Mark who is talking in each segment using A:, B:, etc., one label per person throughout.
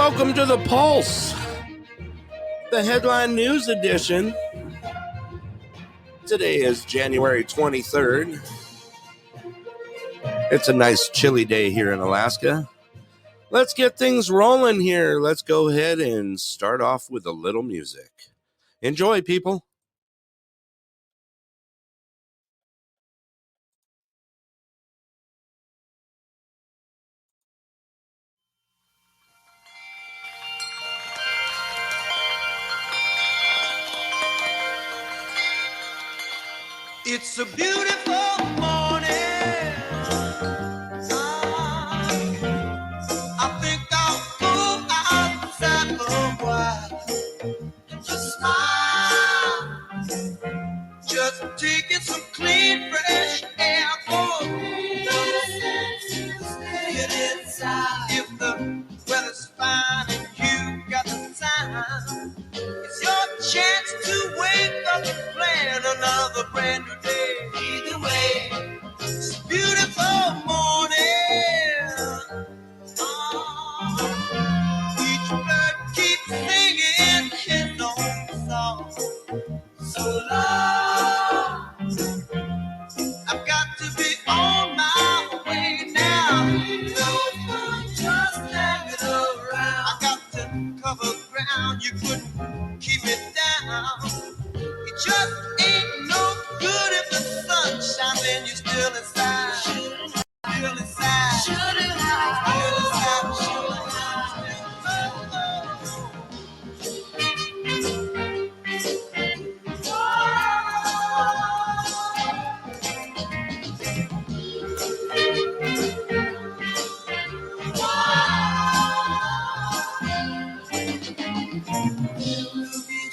A: welcome to the Pulse, the headline news edition. Today is January 23rd. It's a nice chilly day here in Alaska. Let's get things rolling here. Let's go ahead and start off with a little music. Enjoy, people.
B: It's a beautiful morning. I think I'll go outside for a while and just smile. Just taking some clean, fresh air for get inside. If the weather's fine and you got the time, it's your chance to wake up and plan another brand new day. Either way, it's a beautiful morning. Each bird keeps singing his own song. So long, I've got to be on my way now. No fun just hanging around. I got to cover ground. You couldn't keep it down. It just ain't no good if the sun shines and you're still inside. Still inside. Still inside.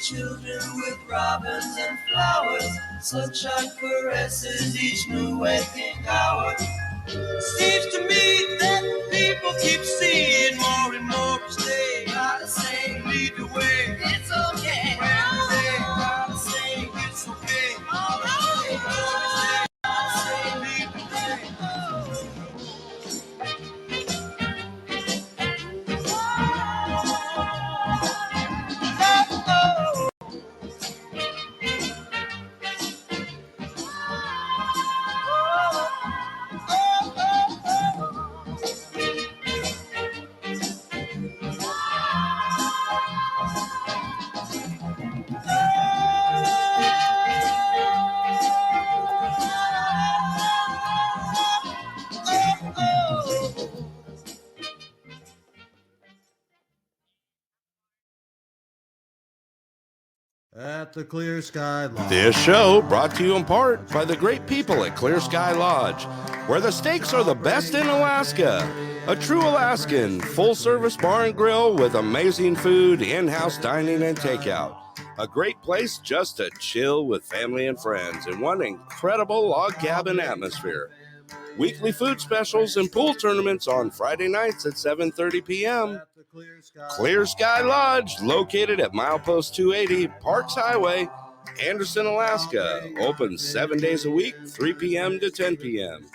B: Children with robins and flowers, sunshine caresses each new waking hour. Seems to me that people keep seeing more and more each day. Gotta say, lead the way. It's okay. Gotta say, it's okay. All right. Gotta say, lead the way.
C: At the Clear Sky Lodge.
A: This show brought to you in part by the great people at Clear Sky Lodge, where the steaks are the best in Alaska. A true Alaskan, full-service bar and grill with amazing food, in-house dining and takeout. A great place just to chill with family and friends in one incredible log cabin atmosphere. Weekly food specials and pool tournaments on Friday nights at 7:30 p.m. Clear Sky Lodge, located at Milepost 280, Parks Highway, Anderson, Alaska. Open 7 days a week, 3 p.m. to 10 p.m.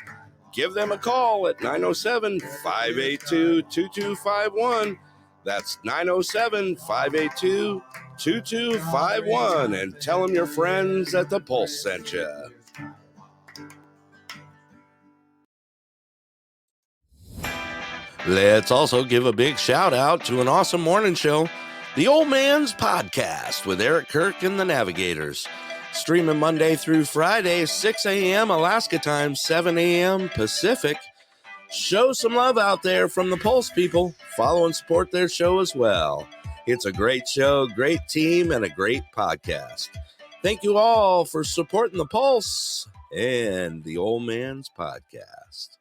A: Give them a call at 907-582-2251. That's 907-582-2251. And tell them your friends at the Pulse sent you. Let's also give a big shout out to an awesome morning show, The Old Man's Podcast with Eric Kirk and the Navigators. Streaming Monday through Friday, 6 a.m. Alaska time, 7 a.m. Pacific. Show some love out there from the Pulse people. Follow and support their show as well. It's a great show, great team, and a great podcast. Thank you all for supporting the Pulse and The Old Man's Podcast.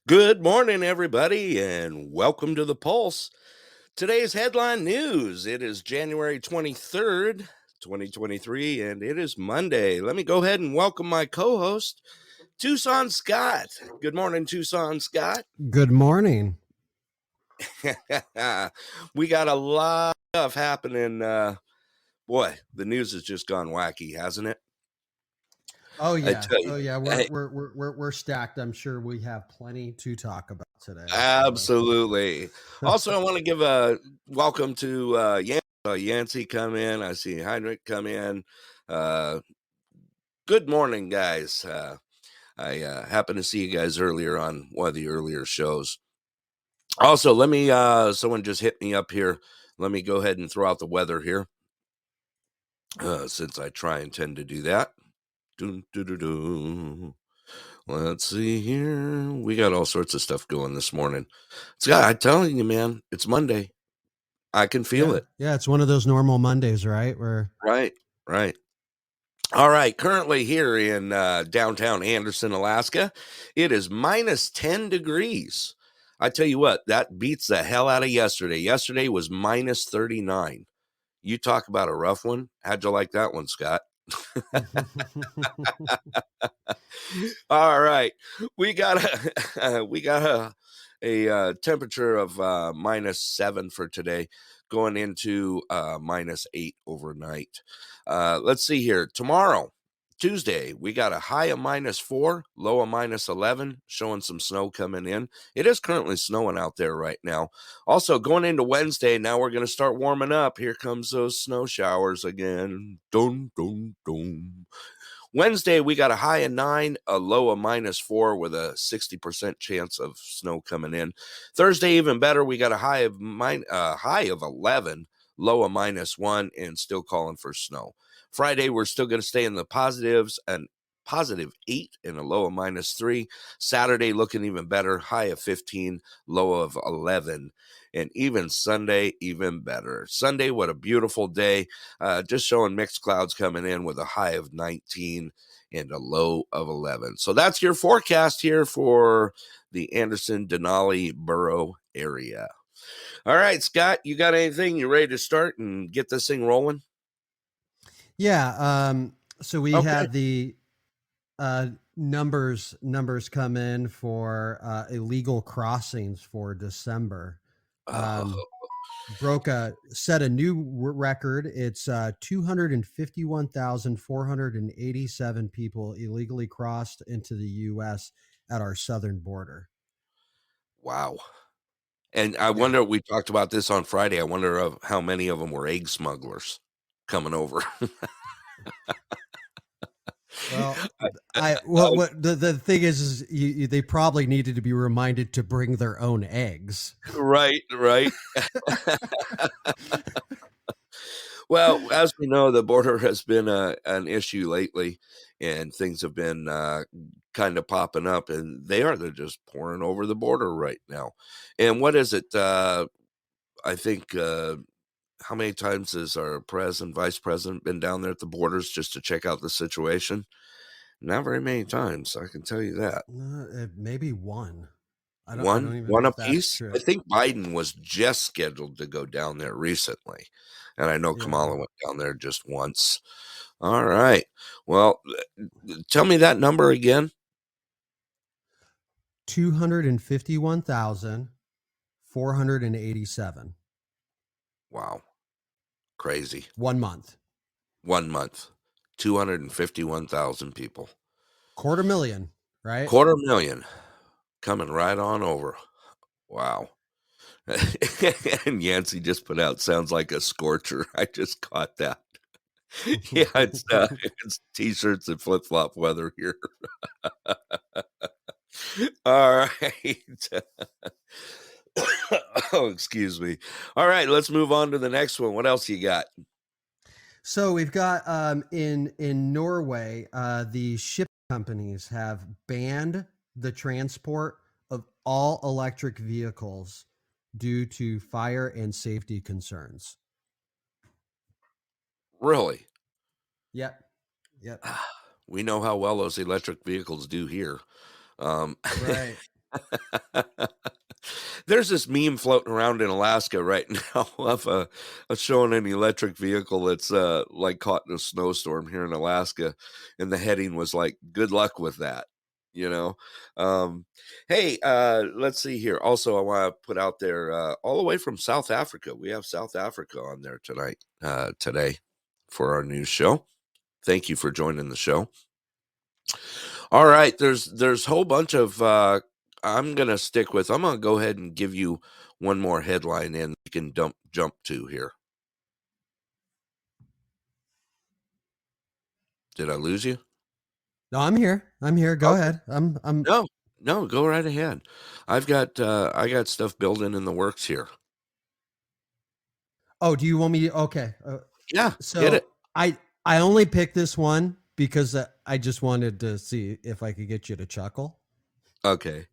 A: Good morning, everybody, and welcome to the Pulse. Today's headline news. It is January 23rd, 2023, and it is Monday. Let me go ahead and welcome my co-host, Tucson Scott. Good morning, Tucson Scott.
C: Good morning.
A: We got a lot of stuff happening. Boy, the news has just gone wacky, hasn't it?
C: Oh
A: I
C: yeah.
A: tell you.
C: Oh yeah. We're
A: Hey,
C: we're we're we're we're stacked. I'm sure we have plenty to talk about today. So
A: absolutely. Also, I want to give a welcome to Yancey come in. I see Heinrich come in. Uh, good morning, guys. I happened to see you guys earlier on one of the earlier shows. Also, let me someone just hit me up here. Let me go ahead and throw out the weather here. Since I try and tend to do that. Dun, dun, dun, dun. Let's see here. We got all sorts of stuff going this morning. Scott, I'm telling you, man, it's Monday. I can feel
C: yeah,
A: it.
C: yeah. It's one of those normal Mondays, right? Where
A: Right, right. All right. Currently here in downtown Anderson, Alaska, it is minus 10 degrees. I tell you what, that beats the hell out of yesterday. Yesterday was minus 39. You talk about a rough one. How'd you like that one, Scott? All right, we got a temperature of -7 for today, going into -8 overnight. Let's see here. Tomorrow, Tuesday, we got a high of -4, low of -11, showing some snow coming in. It is currently snowing out there right now. Also, going into Wednesday, now we're going to start warming up. Here comes those snow showers again. Dun, dun, dun. Wednesday, we got a high of 9, a low of -4 with a 60% chance of snow coming in. Thursday, even better. We got a high of 11, low of -1, and still calling for snow. Friday, we're still going to stay in the positives and +8 and a low of -3. Saturday, looking even better, high of 15, low of 11. And even Sunday, even better. Sunday, what a beautiful day. Just showing mixed clouds coming in with a high of 19 and a low of 11. So that's your forecast here for the Anderson Denali Borough area. All right, Scott, you got anything? You ready to start and get this thing rolling?
C: yeah. So we
A: Okay.
C: had the numbers come in for illegal crossings for December. Um,
A: Oh,
C: set a new record. It's 251,487 people illegally crossed into the U.S. at our southern border.
A: wow. And I
C: Yeah.
A: wonder, we talked about this on Friday. I wonder of how many of them were egg smugglers coming over.
C: Well,
A: I,
C: I well, what the thing is they probably needed to be reminded to bring their own eggs.
A: right, right. Well, as we know, the border has been an issue lately, and things have been kind of popping up, and they're just pouring over the border right now. And what is it? I think how many times has our president, vice president, been down there at the borders just to check out the situation? Not very many times, I can tell you that.
C: Maybe one. I don't even
A: One
C: know if that's
A: apiece? I
C: true.
A: think Biden was just scheduled to go down there recently, and I know
C: Yeah.
A: Kamala went down there just once. All right. Well, tell me that number again.
C: 251,487.
A: Wow. Crazy.
C: 1 month.
A: 1 month. 251,000 people.
C: 250,000, right?
A: 250,000 coming right on over. Wow. And Yancey just put out sounds like a scorcher. I just caught that. Yeah, it's t-shirts and flip-flop weather here. All right. Oh, excuse me. All right, let's move on to the next one. What else you got?
C: So we've got in Norway, the ship companies have banned the transport of all electric vehicles due to fire and safety concerns.
A: Really?
C: Yep. Yep.
A: We know how well those electric vehicles do here. Um,
C: Right.
A: there's this meme floating around in Alaska right now of showing an electric vehicle that's like caught in a snowstorm here in Alaska, and the heading was like, "Good luck with that." You know. Hey, let's see here. Also, I want to put out there all the way from South Africa. We have South Africa on there today for our news show. Thank you for joining the show. All right, there's a whole bunch of I'm gonna go ahead and give you one more headline and you can jump to here. Did I lose you?
C: No, I'm here. I'm here. Go
A: Okay.
C: ahead. I'm.
A: No, go right ahead. I got stuff building in the works here.
C: Oh, do you want me? Okay.
A: Yeah, hit
C: So
A: it.
C: I only picked this one because I just wanted to see if I could get you to chuckle.
A: Okay.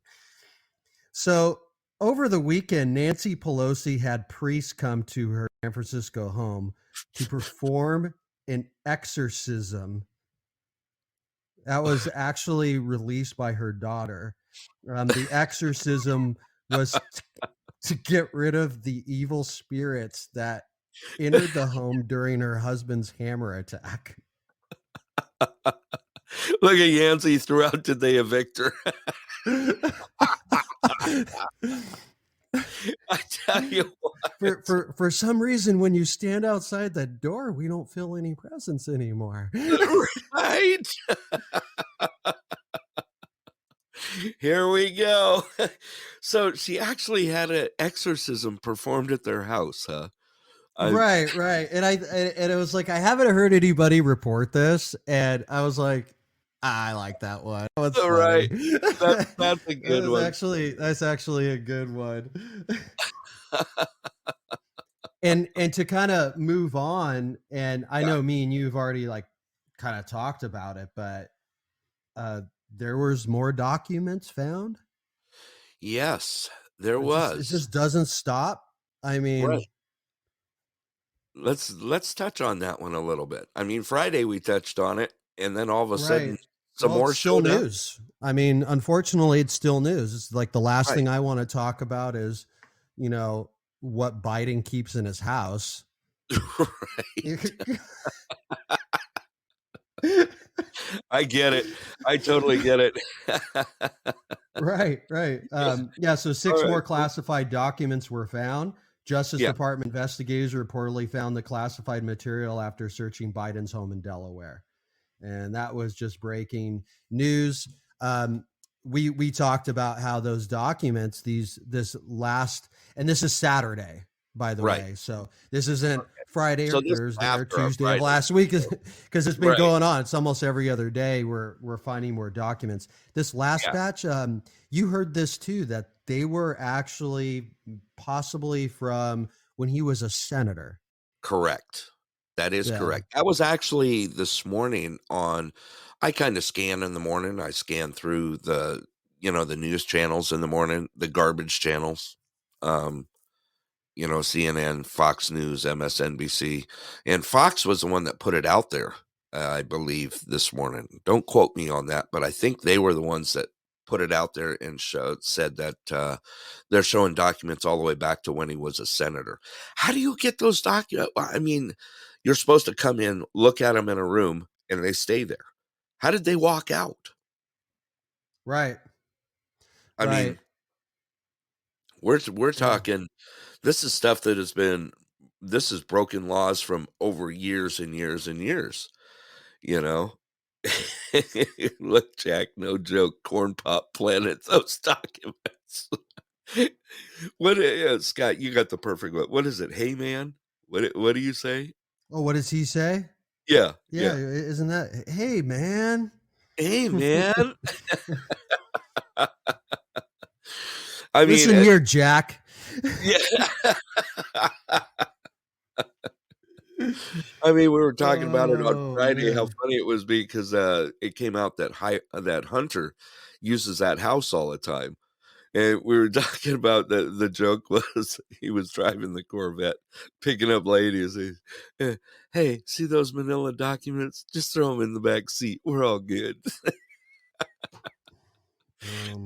C: So over the weekend, Nancy Pelosi had priests come to her San Francisco home to perform an exorcism that was actually released by her daughter. The exorcism was to get rid of the evil spirits that entered the home during her husband's hammer attack.
A: Look at Yancey throughout Did They Evict Her? I tell you what.
C: For some reason, when you stand outside that door, we don't feel any presence anymore.
A: Right. Here we go. So she actually had an exorcism performed at their house, huh?
C: Right. And it was like I haven't heard anybody report this, and I was like, I like that one. That's
A: All right. That's a good one.
C: That's actually a good one. and to kind of move on, and I know me and you've already like kind of talked about it, but there was more documents found.
A: Yes, there was.
C: It just doesn't stop. I mean,
A: right. Let's touch on that one a little bit. I mean, Friday we touched on it, and then all of a sudden some more
C: it's still
A: showed
C: news. I mean, unfortunately, it's still news. It's like the last thing I want to talk about is, what Biden keeps in his house.
A: Right. I get it. I totally get it.
C: Right. So 6 more classified documents were found. Justice Department investigators reportedly found the classified material after searching Biden's home in Delaware. And that was just breaking news. We talked about how those documents, and this is Saturday, by the way. So this isn't Friday or Thursday or Tuesday of last week, because it's been going on. It's almost every other day we're finding more documents. This last batch, you heard this too, that they were actually possibly from when he was a senator.
A: Correct. That is correct. That was actually this morning I kind of scan in the morning. I scan through the news channels in the morning, the garbage channels, CNN, Fox News, MSNBC, and Fox was the one that put it out there, I believe, this morning. Don't quote me on that, but I think they were the ones that put it out there and said that they're showing documents all the way back to when he was a senator. How do you get those documents? I mean, you're supposed to come in, look at them in a room, and they stay there. How did they walk out?
C: Right.
A: I mean, we're talking, this is stuff that this is broken laws from over years and years and years, Look, Jack, no joke, Corn Pop planted those documents. What, Scott, you got the perfect one. What is it? Hey, man? What do you say?
C: Oh, what does he say?
A: Yeah.
C: Isn't that, hey, man?
A: Hey, man.
C: Listen here, Jack.
A: Yeah. I mean, we were talking about it on Friday, how funny it was because it came out that Hunter uses that house all the time. And we were talking about the joke was he was driving the Corvette, picking up ladies. Hey, see those manila documents? Just throw them in the back seat. We're all good.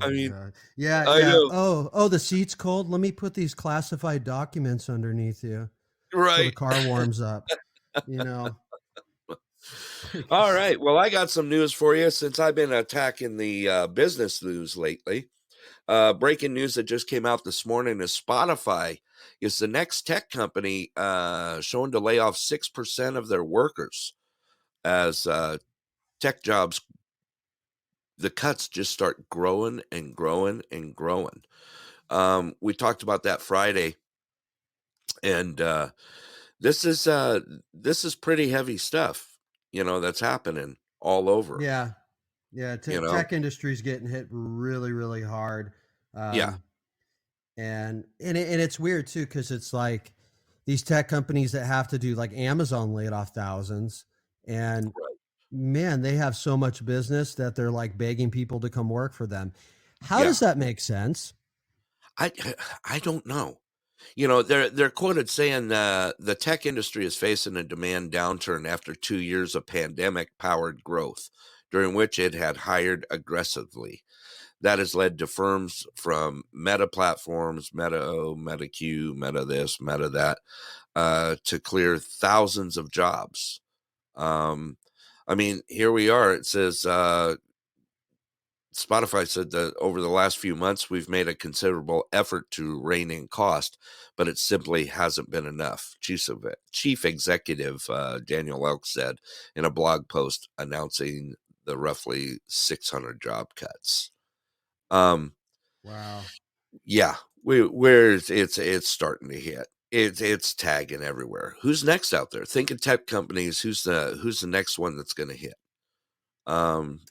C: I mean, God. Yeah. Oh, the seat's cold. Let me put these classified documents underneath you.
A: Right.
C: So the car warms up.
A: All right. Well, I got some news for you since I've been attacking the business news lately. Breaking news that just came out this morning is Spotify is the next tech company shown to lay off 6% of their workers as tech jobs the cuts just start growing and growing and growing. We talked about that Friday, and this is this is pretty heavy stuff, that's happening all over.
C: Yeah. Yeah.
A: You know,
C: Tech industry's getting hit really, really hard.
A: yeah,
C: Um, and it's weird too, because it's like these tech companies that have to do, like Amazon laid off thousands, and man, they have so much business that they're like begging people to come work for them. How
A: yeah.
C: does that make sense?
A: I I don't know. They're quoted saying the tech industry is facing a demand downturn after 2 years of pandemic-powered growth, during which it had hired aggressively. That has led to firms from Meta Platforms, Meta O, Meta Q, Meta this, Meta that, to clear thousands of jobs. Um, I mean, here we are. It says Spotify said that over the last few months, we've made a considerable effort to rein in cost, but it simply hasn't been enough. Chief Executive Daniel Elk said in a blog post announcing the roughly 600 job cuts.
C: Wow.
A: Yeah, where it's starting to hit. It's tagging everywhere. Who's next out there? Think of tech companies. Who's the next one that's going to hit? Um,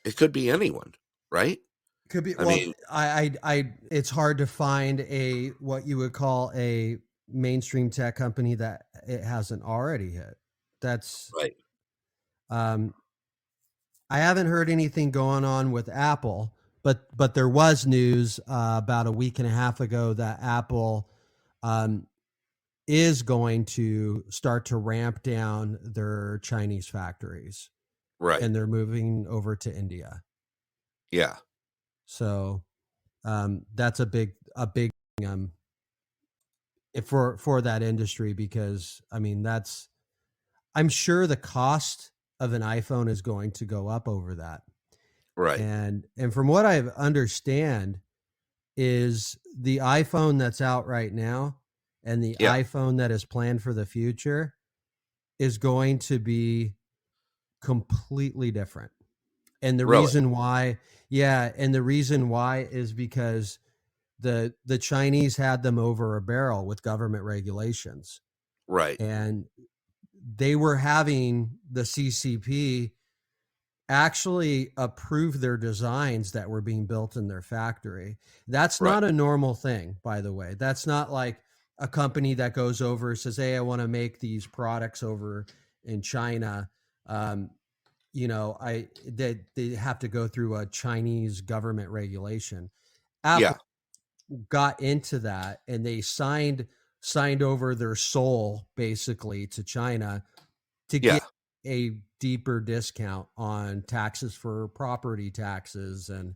A: it could be anyone, right?
C: Could be.
A: I
C: Well,
A: mean,
C: it's hard to find a what you would call a mainstream tech company that it hasn't already hit. That's
A: right.
C: um, I haven't heard anything going on with Apple, but there was news about a week and a half ago that Apple um, is going to start to ramp down their Chinese factories,
A: Right.
C: and they're moving over to India.
A: Yeah.
C: So that's a big for that industry, because I mean I'm sure the cost of an iPhone is going to go up over that.
A: Right.
C: And from what I understand is the iPhone that's out right now and the
A: Yeah.
C: iPhone that is planned for the future is going to be completely different. And the
A: Really.
C: reason why, yeah, and the reason why is because the Chinese had them over a barrel with government regulations,
A: Right.
C: and they were having the CCP actually approve their designs that were being built in their factory. That's
A: Right.
C: not a normal thing, by the way. That's not like a company that goes over and says, "Hey, I want to make these products over in China." They have to go through a Chinese government regulation.
A: Yeah.
C: Apple got into that, and they signed over their soul basically to China to
A: Yeah.
C: get a deeper discount on taxes for property taxes and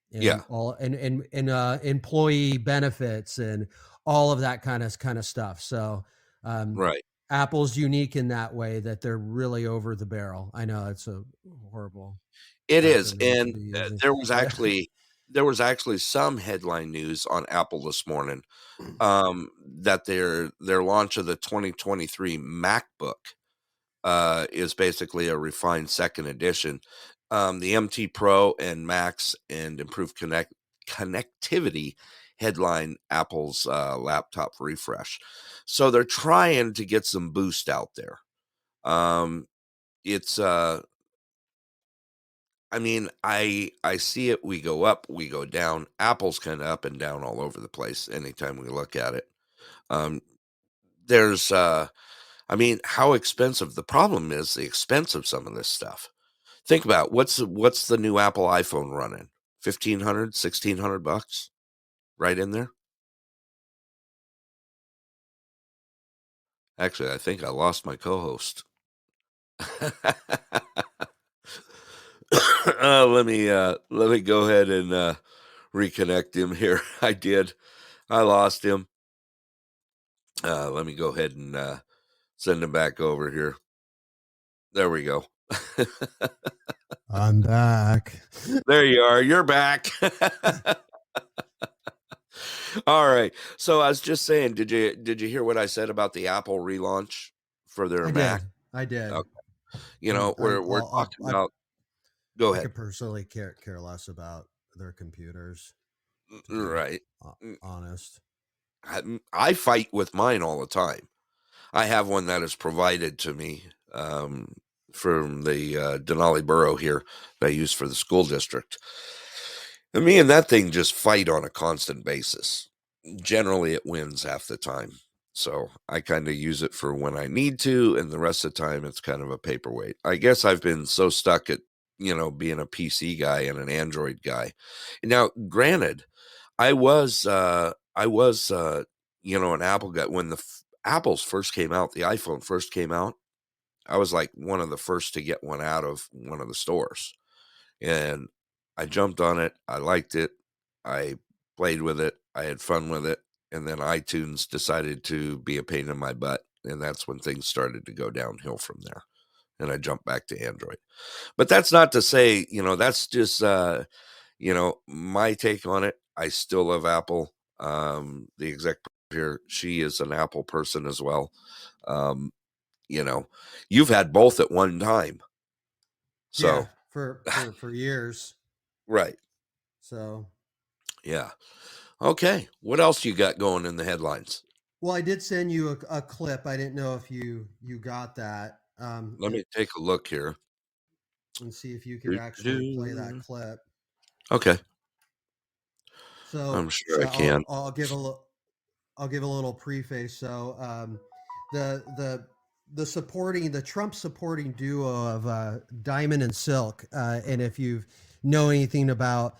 A: Yeah.
C: all and employee benefits and all of that kind of stuff. So
A: Right.
C: Apple's unique in that way, that they're really over the barrel. I know it's a horrible
A: It is.
C: acronym to
A: And
C: be using.
A: there was actually some headline news on Apple this morning, that their launch of the 2023 MacBook is basically a refined second edition. The MT Pro and Max and improved connectivity headline Apple's laptop refresh. So they're trying to get some boost out there. It's I mean, I see it. We go up, we go down. Apple's kind of up and down all over the place anytime we look at it. Um, there's I mean, how expensive? The problem is the expense of some of this stuff. Think about what's the new Apple iPhone running? 1,500, 1,600 bucks, right in there. Actually, I think I lost my co-host. Let me go ahead and reconnect him here. I did. I lost him. Let me go ahead and send him back over here. There we go.
C: I'm back.
A: There you are. You're back. All right. So I was just saying, did you hear what I said about the Apple relaunch for their
C: I
A: Mac?
C: did. I did.
A: Okay.
C: I'm-
A: We're
C: I'll-
A: talking about Go
C: I
A: ahead.
C: could personally care less about their computers, to be
A: Right. Mm,
C: honest.
A: I fight with mine all the time. I have one that is provided to me from the Denali Borough here that I use for the school district. And me and that thing just fight on a constant basis. Generally, it wins half the time. So I kind of use it for when I need to, and the rest of the time, it's kind of a paperweight. I guess I've been so stuck at, being a PC guy and an Android guy. Now, granted, I was an Apple guy when the Apples first came out. The iPhone first came out. I was like one of the first to get one out of one of the stores, and I jumped on it. I liked it. I played with it. I had fun with it, and then iTunes decided to be a pain in my butt, and that's when things started to go downhill from there. And I jumped back to Android. But that's not to say, that's just my take on it. I still love Apple. The exec here, she is an Apple person as well. Um, you've had both at one time. So
C: Yeah, for years.
A: right.
C: So
A: Yeah. Okay. What else you got going in the headlines?
C: well, I did send you a clip. I didn't know if you got that.
A: Let me take a look here.
C: And see if you could actually play that clip.
A: Okay.
C: So
A: I'm sure I can.
C: I'll give a little preface. So the Trump supporting duo of Diamond and Silk, and if you know anything about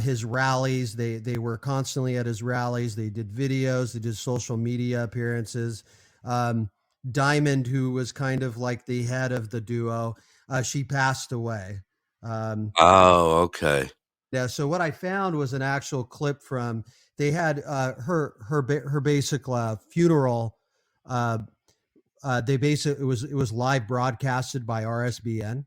C: his rallies, they were constantly at his rallies. They did videos, they did social media appearances. Diamond, who was kind of like the head of the duo, she passed away.
A: Oh, okay.
C: Yeah. So what I found was an actual clip from they had her basic funeral. They basically it was live broadcasted by RSBN,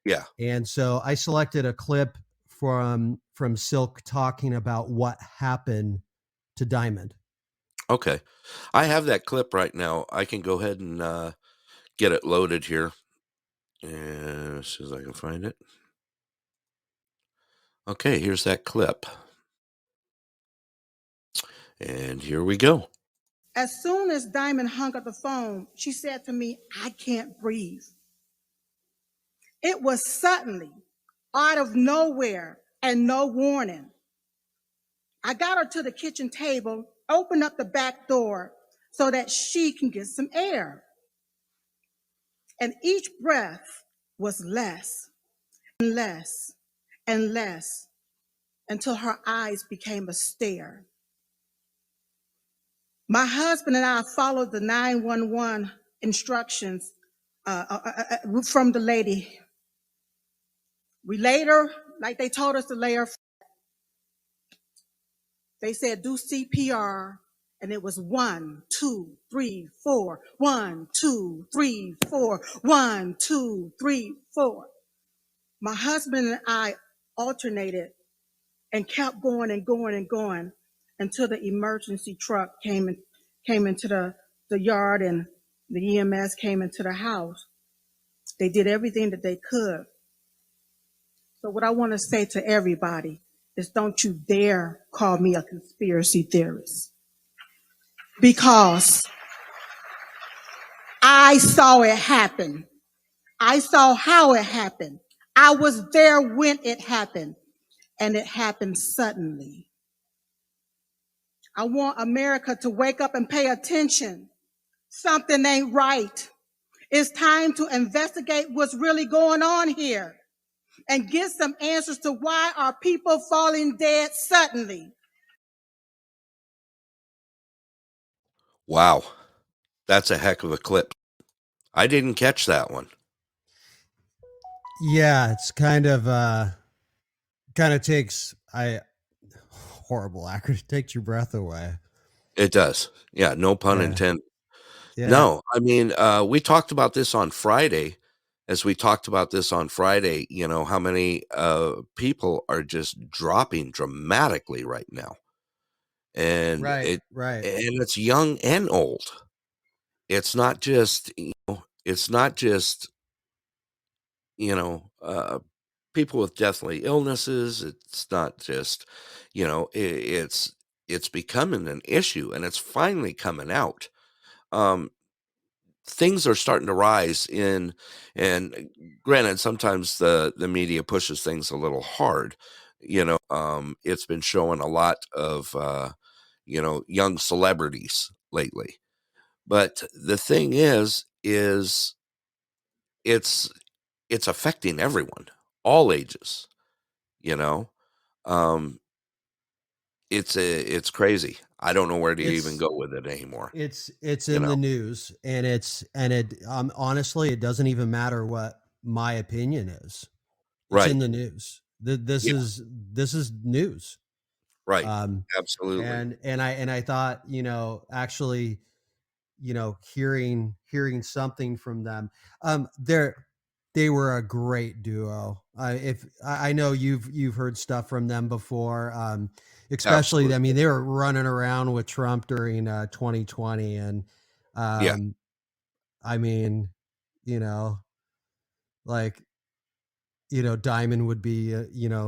A: Yeah.
C: and so I selected a clip from Silk talking about what happened to Diamond.
A: Okay. I have that clip right now. I can go ahead and get it loaded here. And as soon as I can find it. Okay, here's that clip. And here we go.
D: As soon as Diamond hung up the phone, she said to me, "I can't breathe." It was suddenly, out of nowhere, and no warning. I got her to the kitchen table, opened up the back door so that she can get some air. And each breath was less and less and less until her eyes became a stare. My husband and I followed the 911 instructions from the lady. We laid her, like they told us to lay her. They said, do CPR, and it was 1, 2, 3, 4, 1, 2, 3, 4, 1, 2, 3, 4. My husband and I alternated and kept going and going and going until the emergency truck came into the yard and the EMS came into the house. They did everything that they could. So what I want to say to everybody is don't you dare call me a conspiracy theorist, because I saw it happen. I saw how it happened. I was there when it happened, and it happened suddenly. I want America to wake up and pay attention. Something ain't right. It's time to investigate what's really going on here and get some answers to why are people falling dead suddenly.
A: Wow. That's a heck of a clip. I didn't catch that one.
C: Yeah, it's kind of takes horrible acronym, takes your breath away.
A: It does. Yeah, no pun intended.
C: Yeah.
A: No, I mean, we talked about this on Friday. As we talked about this on Friday, how many people are just dropping dramatically right now. And
C: Right.
A: and it's young and old. It's not just, it's not just, people with deathly illnesses. It's not just, it's becoming an issue, and it's finally coming out. Um, Things are starting to rise in, and granted, sometimes the media pushes things a little hard. It's been showing a lot of young celebrities lately. But the thing is it's it's affecting everyone, all ages, you know? Um, it's crazy. I don't know where to even
C: It's
A: go with it anymore,
C: it's
A: you
C: in
A: know?
C: the news, and honestly, it doesn't even matter what my opinion is. It's in
A: Right.
C: the news. This
A: Yeah,
C: is news.
A: right.
C: Um,
A: Absolutely.
C: and I thought, actually, hearing something from them. They were a great duo. If I know you've heard stuff from them before, especially, I
A: Absolutely.
C: mean, they were running around with Trump during 2020, and
A: Yeah.
C: um, I mean, you know, like, Diamond would be,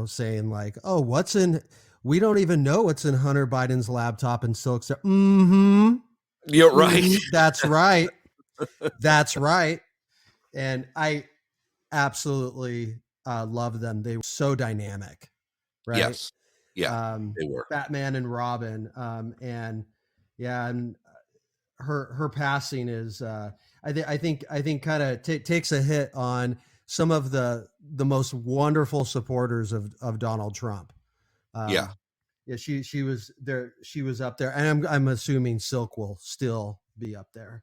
C: saying like, "Oh, what's in? We don't even know what's in Hunter Biden's laptop and Silk." Mm-hmm.
A: You're right.
C: Mm-hmm. That's right. That's right. And I absolutely love them. They were so dynamic, right?
A: Yes. Yeah, they were.
C: Batman and Robin, and yeah, and her passing is, I think kind of takes a hit on some of the most wonderful supporters of Donald Trump.
A: Yeah.
C: Um, yeah, she was there. She was up there, and I'm assuming Silk will still be up there.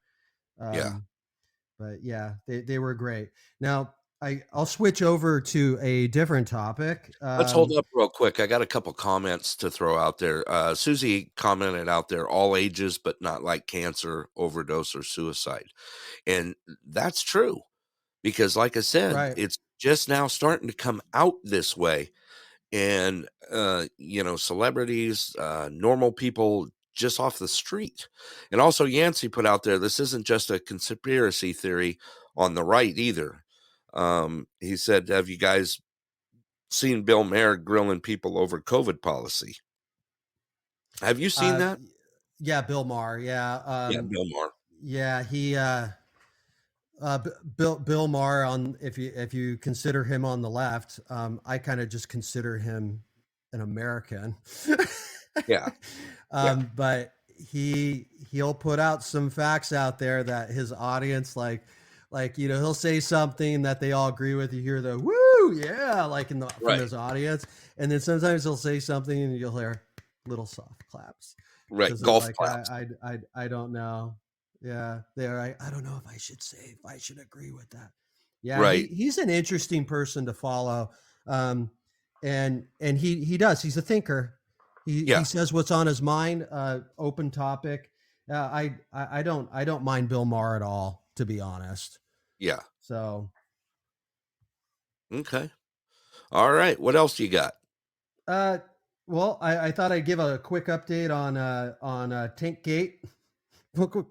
A: Yeah.
C: Um, but yeah, they were great. Now I'll switch over to a different topic.
A: Let's hold up real quick. I got a couple comments to throw out there. Susie commented out there, all ages, but not like cancer, overdose, or suicide. And that's true because, like I said,
C: Right.
A: it's just now starting to come out this way. And, celebrities, normal people just off the street. And also, Yancey put out there, this isn't just a conspiracy theory on the right either. He said, have you guys seen Bill Maher grilling people over COVID policy? Have you seen
C: Uh,
A: that?
C: yeah, Bill Maher. Yeah.
A: Yeah, Bill Maher.
C: Yeah, he Bill Maher, on, if you consider him on the left, I kind of just consider him an American.
A: Yeah, yeah,
C: But he'll put out some facts out there that his audience, like, he'll say something that they all agree with. You hear the woo, yeah, like from
A: right,
C: his audience, and then sometimes he'll say something and you'll hear little soft claps
A: right.
C: because they're
A: Golf
C: like,
A: claps.
C: I don't know. Yeah, they're like, I don't know if I should agree with that. Yeah,
A: Right.
C: he's an interesting person to follow. Um, and he does. He's a thinker. He
A: Yeah,
C: says what's on his mind. Open topic. I don't mind Bill Maher at all, to be honest.
A: yeah.
C: So
A: Okay. All right. What else you got?
C: uh, well, I thought I'd give a quick update on Tank Gate.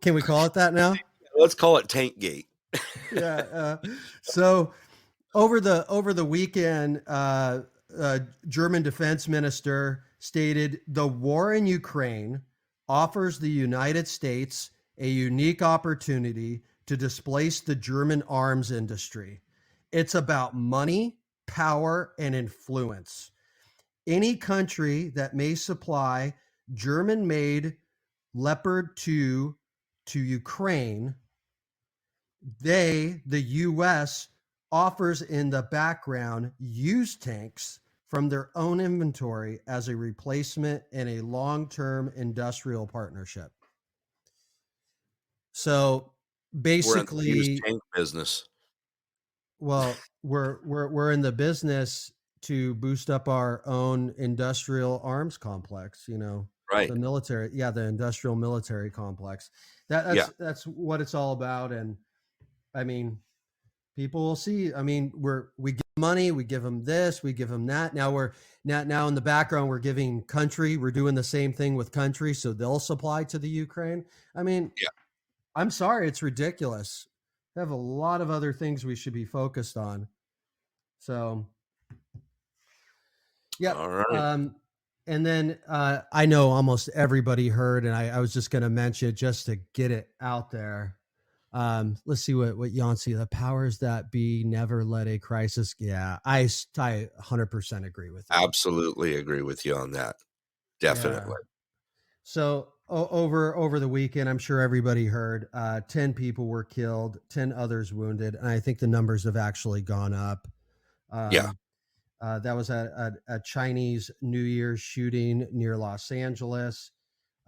C: Can we call it that now?
A: Let's call it Tank Gate.
C: Yeah. So over the weekend, German defense minister stated the war in Ukraine offers the United States a unique opportunity to displace the German arms industry. It's about money, power, and influence. Any country that may supply German-made Leopard 2 to Ukraine, the US, offers in the background used tanks from their own inventory as a replacement in a long-term industrial partnership. So
A: We're in the used
C: basically,
A: tank business.
C: well, we're in the business to boost up our own industrial arms complex,
A: Right.
C: the military, yeah, the industrial military complex.
A: Yeah.
C: That's what it's all about. And I mean, people will see. I mean, we give money, we give them this, we give them that. Now in the background, we're giving country. We're doing the same thing with country, so they'll supply to the Ukraine. I mean,
A: Yeah.
C: I'm sorry, it's ridiculous. We have a lot of other things we should be focused on. So, Yep.
A: All right.
C: And then I know almost everybody heard, and I was just going to mention it just to get it out there. Let's see what Yancey, the powers that be never let a crisis. Yeah, I 100% agree with you.
A: Absolutely agree with you on that. Definitely.
C: Yeah. So over the weekend, I'm sure everybody heard 10 people were killed, 10 others wounded, and I think the numbers have actually gone up.
A: Yeah.
C: That was a Chinese New Year's shooting near Los Angeles.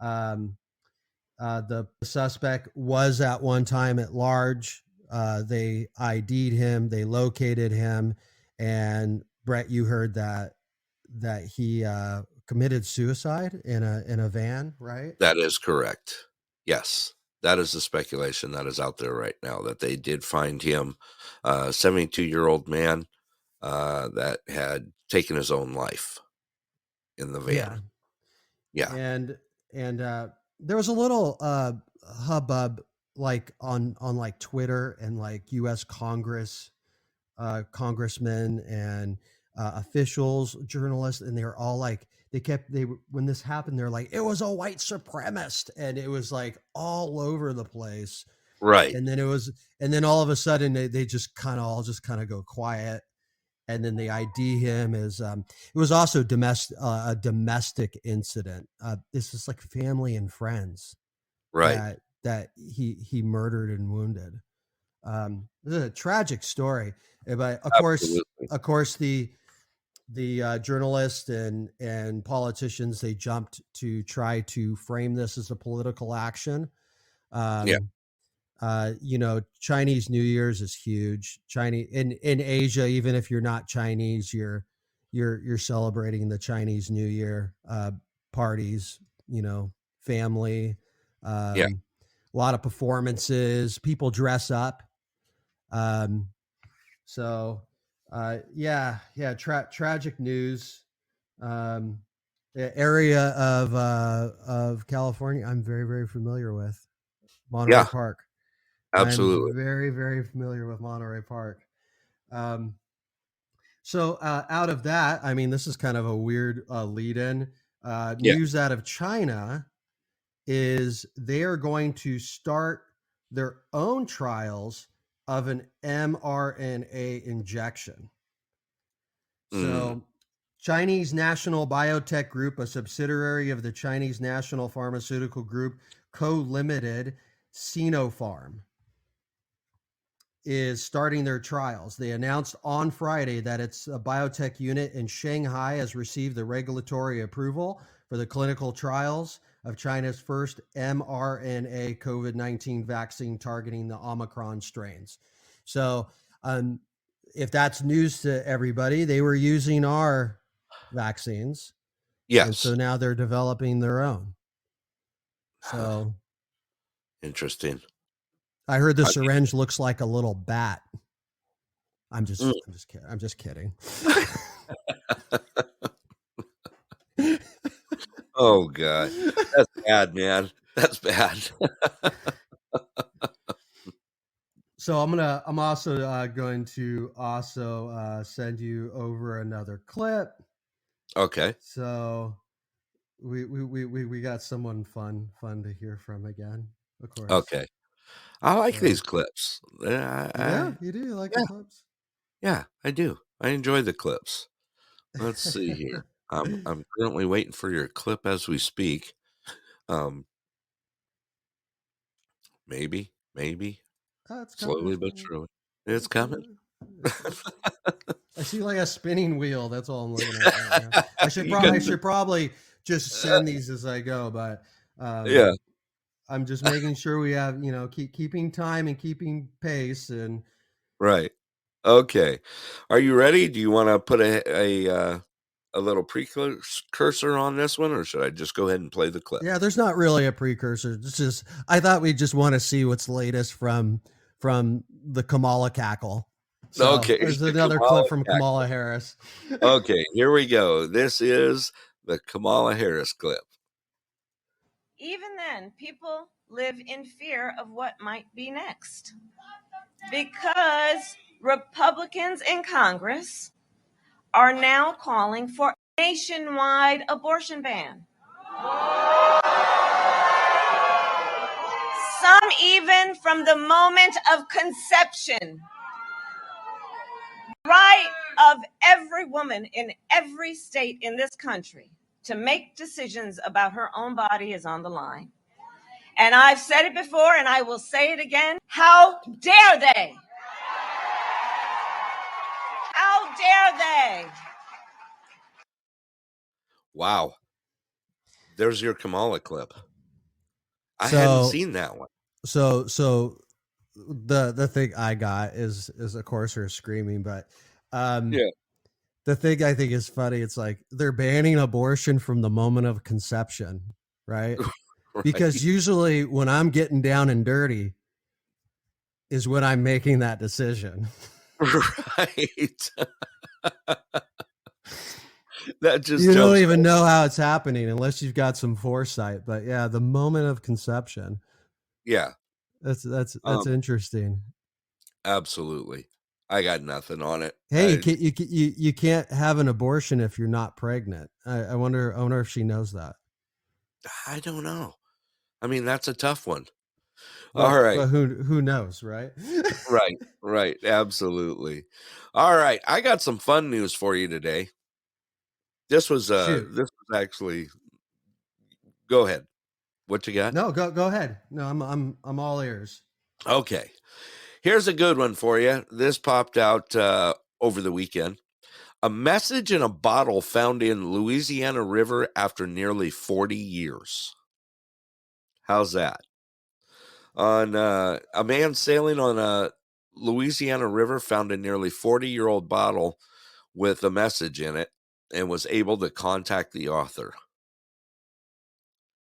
C: The suspect was at one time at large. They ID'd him, they located him, and Brett, you heard that he committed suicide in a van, right?
A: That is correct. Yes. That is the speculation that is out there right now, that they did find him, 72-year-old man that had taken his own life in the van. Yeah.
C: And there was a little hubbub like on like Twitter and like U.S. congressmen and officials, journalists, and they were all like, when this happened, they're like, it was a white supremacist, and it was like all over the place.
A: Right.
C: And then all of a sudden they just kind of go quiet. And then they ID him as it was also a domestic incident. This is like family and friends,
A: right?
C: That he murdered and wounded. This is a tragic story, but of course, the journalists and politicians, they jumped to try to frame this as a political action. Chinese New Year's is huge. Chinese in Asia, even if you're not Chinese, you're celebrating the Chinese New Year parties. Family. A lot of performances. People dress up. Tragic news. Area of California I'm very, very familiar with. Monterey Park.
A: Absolutely.
C: I'm very, very familiar with Monterey Park. So out of that, I mean, this is kind of a weird lead-in. News out of China is they are going to start their own trials of an mRNA injection. So Chinese National Biotech Group, a subsidiary of the Chinese National Pharmaceutical Group, Co-Limited, Sinopharm, is starting their trials. They announced on Friday that its biotech unit in Shanghai has received the regulatory approval for the clinical trials of China's first mRNA COVID-19 vaccine targeting the Omicron strains. So if that's news to everybody, they were using our vaccines.
A: Yes.
C: And so now they're developing their own. So
A: interesting.
C: I heard the syringe looks like a little bat. I'm just kidding. I'm just kidding.
A: Oh God, that's bad, man. That's bad.
C: So I'm also going to send you over another clip.
A: Okay.
C: So we got someone fun to hear from again, of course.
A: Okay. I like these clips.
C: You do like the clips?
A: Yeah, I do. I enjoy the clips. Let's see here. I'm currently waiting for your clip as we speak. Maybe. Slowly but surely. It's coming.
C: I see like a spinning wheel. That's all I'm looking at right now. I should probably just send these as I go, but I'm just making sure we have, keeping time and keeping pace and
A: right. Okay. Are you ready? Do you want to put a little precursor on this one, or should I just go ahead and play the clip?
C: Yeah, there's not really a precursor. It's just I thought we'd just want to see what's latest from the Kamala cackle. So
A: okay.
C: There's another clip from Kamala Harris.
A: Okay, here we go. This is the Kamala Harris clip.
E: Even then, people live in fear of what might be next. Because Republicans in Congress are now calling for nationwide abortion ban. Some even from the moment of conception. Right of every woman in every state in this country to make decisions about her own body is on the line. And I've said it before and I will say it again. How dare they? How dare they?
A: Wow. There's your Kamala clip. I hadn't seen that one.
C: So the thing I got is of course her screaming, but the thing I think is funny, it's like they're banning abortion from the moment of conception, right?
A: Right.
C: Because usually when I'm getting down and dirty is when I'm making that decision.
A: Right. That just
C: you don't even know how it's happening unless you've got some foresight. But yeah, the moment of conception.
A: Yeah.
C: That's interesting.
A: Absolutely. I got nothing on it.
C: Hey, you can't have an abortion if you're not pregnant. I wonder if she knows that.
A: I don't know. I mean, that's a tough one.
C: But,
A: all right.
C: But who knows, right?
A: Right. Absolutely. All right. I got some fun news for you today. This was actually. Go ahead. What you got?
C: No, go ahead. No, I'm all ears.
A: Okay. Here's a good one for you. This popped out over the weekend. A message in a bottle found in Louisiana River after nearly 40 years. How's that? On a man sailing on a Louisiana River found a nearly 40-year-old bottle with a message in it and was able to contact the author.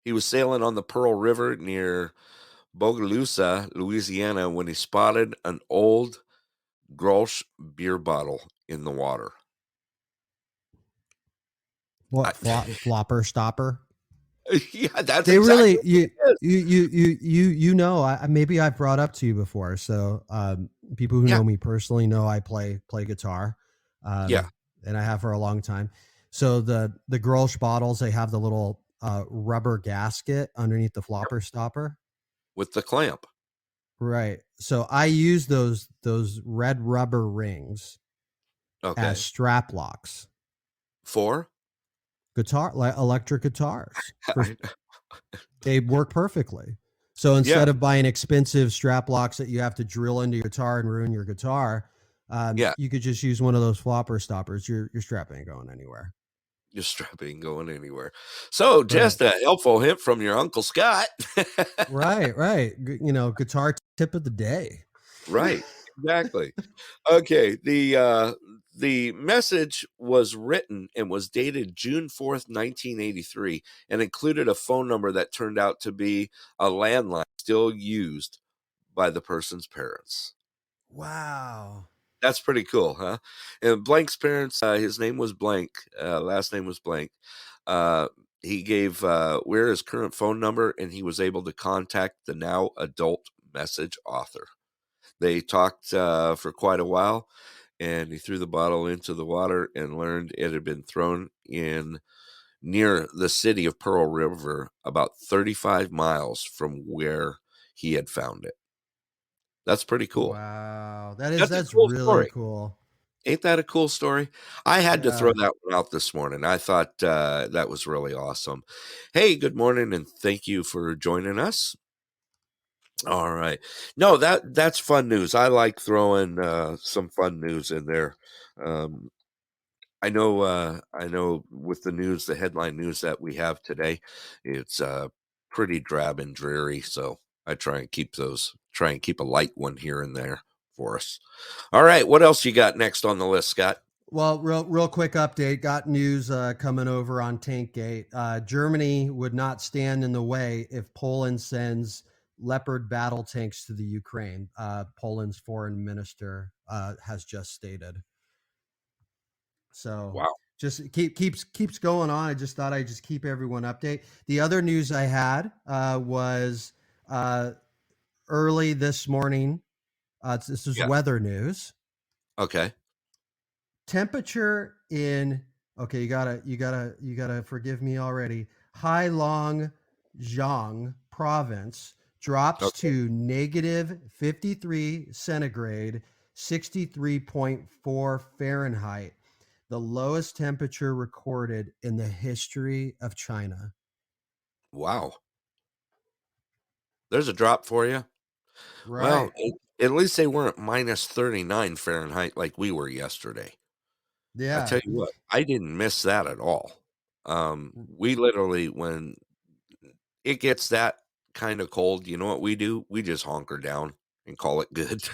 A: He was sailing on the Pearl River near Bogalusa, Louisiana, when he spotted an old Grolsch beer bottle in the water.
C: What flopper stopper?
A: Yeah, that's
C: they
A: exactly
C: really you know. Maybe I've brought up to you before. So people who know me personally know I play guitar. And I have for a long time. So the Grolsch bottles, they have the little rubber gasket underneath the flopper stopper
A: with the clamp.
C: Right. So I use those red rubber rings as strap locks
A: for
C: electric guitars. They work perfectly. So instead of buying expensive strap locks that you have to drill into your guitar and ruin your guitar, you could just use one of those flopper stoppers. Your strap ain't going anywhere.
A: Your strap ain't going anywhere. So just a helpful hint from your Uncle Scott.
C: Right. You know, guitar tip of the day.
A: Right. Exactly. Okay. The message was written and was dated June 4th, 1983, and included a phone number that turned out to be a landline still used by the person's parents.
C: Wow.
A: That's pretty cool, huh? And Blank's parents, his name was Blank, last name was Blank. He gave Weir his current phone number, and he was able to contact the now adult message author. They talked for quite a while, and he threw the bottle into the water and learned it had been thrown in near the city of Pearl River, about 35 miles from where he had found it. That's pretty cool.
C: Wow. That's cool really story. Cool.
A: Ain't that a cool story? I had to throw that one out this morning. I thought that was really awesome. Hey, good morning, and thank you for joining us. All right. No, that's fun news. I like throwing some fun news in there. I know with the news, the headline news that we have today, it's pretty drab and dreary. So I try and keep a light one here and there for us. All right. What else you got next on the list, Scott?
C: Well, real quick update. Got news coming over on Tankgate. Germany would not stand in the way if Poland sends Leopard battle tanks to the Ukraine. Poland's foreign minister has just stated. So
A: wow.
C: Just keeps going on. I just thought I'd just keep everyone update. The other news I had was early this morning. This is weather news.
A: Okay.
C: Temperature in Okay, you gotta forgive me already. Heilongjiang province drops
A: Okay.
C: to negative 53 centigrade, 63.4 Fahrenheit, the lowest temperature recorded in the history of China.
A: Wow. There's a drop for you. Well,
C: Right.
A: at least they weren't minus 39 Fahrenheit like we were yesterday. I
C: Yeah.
A: tell you what, I didn't miss that at all. We literally, when it gets that kind of cold, you know what we do? We just hunker down and call it good.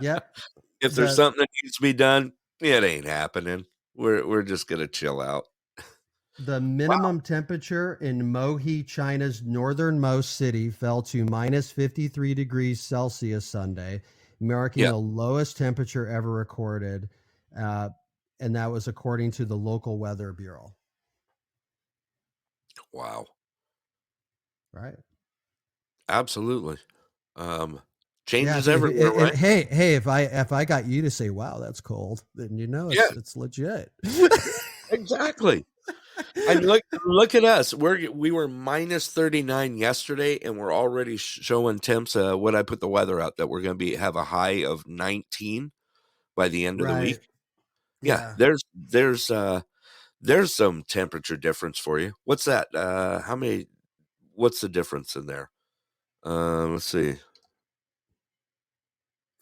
C: Yep.
A: If there's
C: The
A: something that needs to be done, it ain't happening. We're just gonna chill out.
C: The
A: Wow.
C: minimum temperature in Mohi, China's northernmost city, fell to minus 53 degrees Celsius Sunday, marking
A: Yeah.
C: the lowest temperature ever recorded. Uh, and that was according to the local weather bureau.
A: Wow.
C: Right.
A: Absolutely. Um,
C: Yeah.
A: changes everywhere, right?
C: Hey, if I got you to say, "Wow, that's cold," then you know
A: Yeah,
C: it's legit.
A: exactly. And look at us. We were minus 39 yesterday, and we're already showing temps. What I put the weather out that we're going to have a high of 19 by the end of the
C: Right.
A: week. Yeah,
C: Yeah.
A: there's some temperature difference for you. What's that? How many? What's the difference in there? Let's see,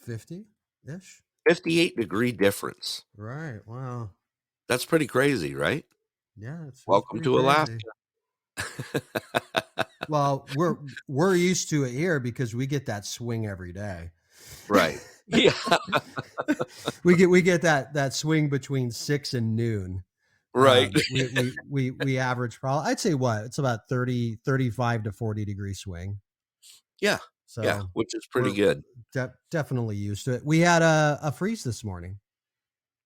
C: 50 ish.
A: 58-degree difference.
C: Right. Wow.
A: That's pretty crazy, right?
C: Yeah. It's
A: Welcome
C: pretty
A: to Alaska.
C: crazy. Well, we're used to it here because we get that swing every day.
A: Right. Yeah.
C: we get that swing between 6 and noon.
A: Right.
C: We average probably, I'd say, what, it's about 35 to 40 degree swing.
A: Yeah. Yeah.
C: So
A: Which is pretty
C: we're
A: good.
C: definitely used to it. We had a freeze this morning.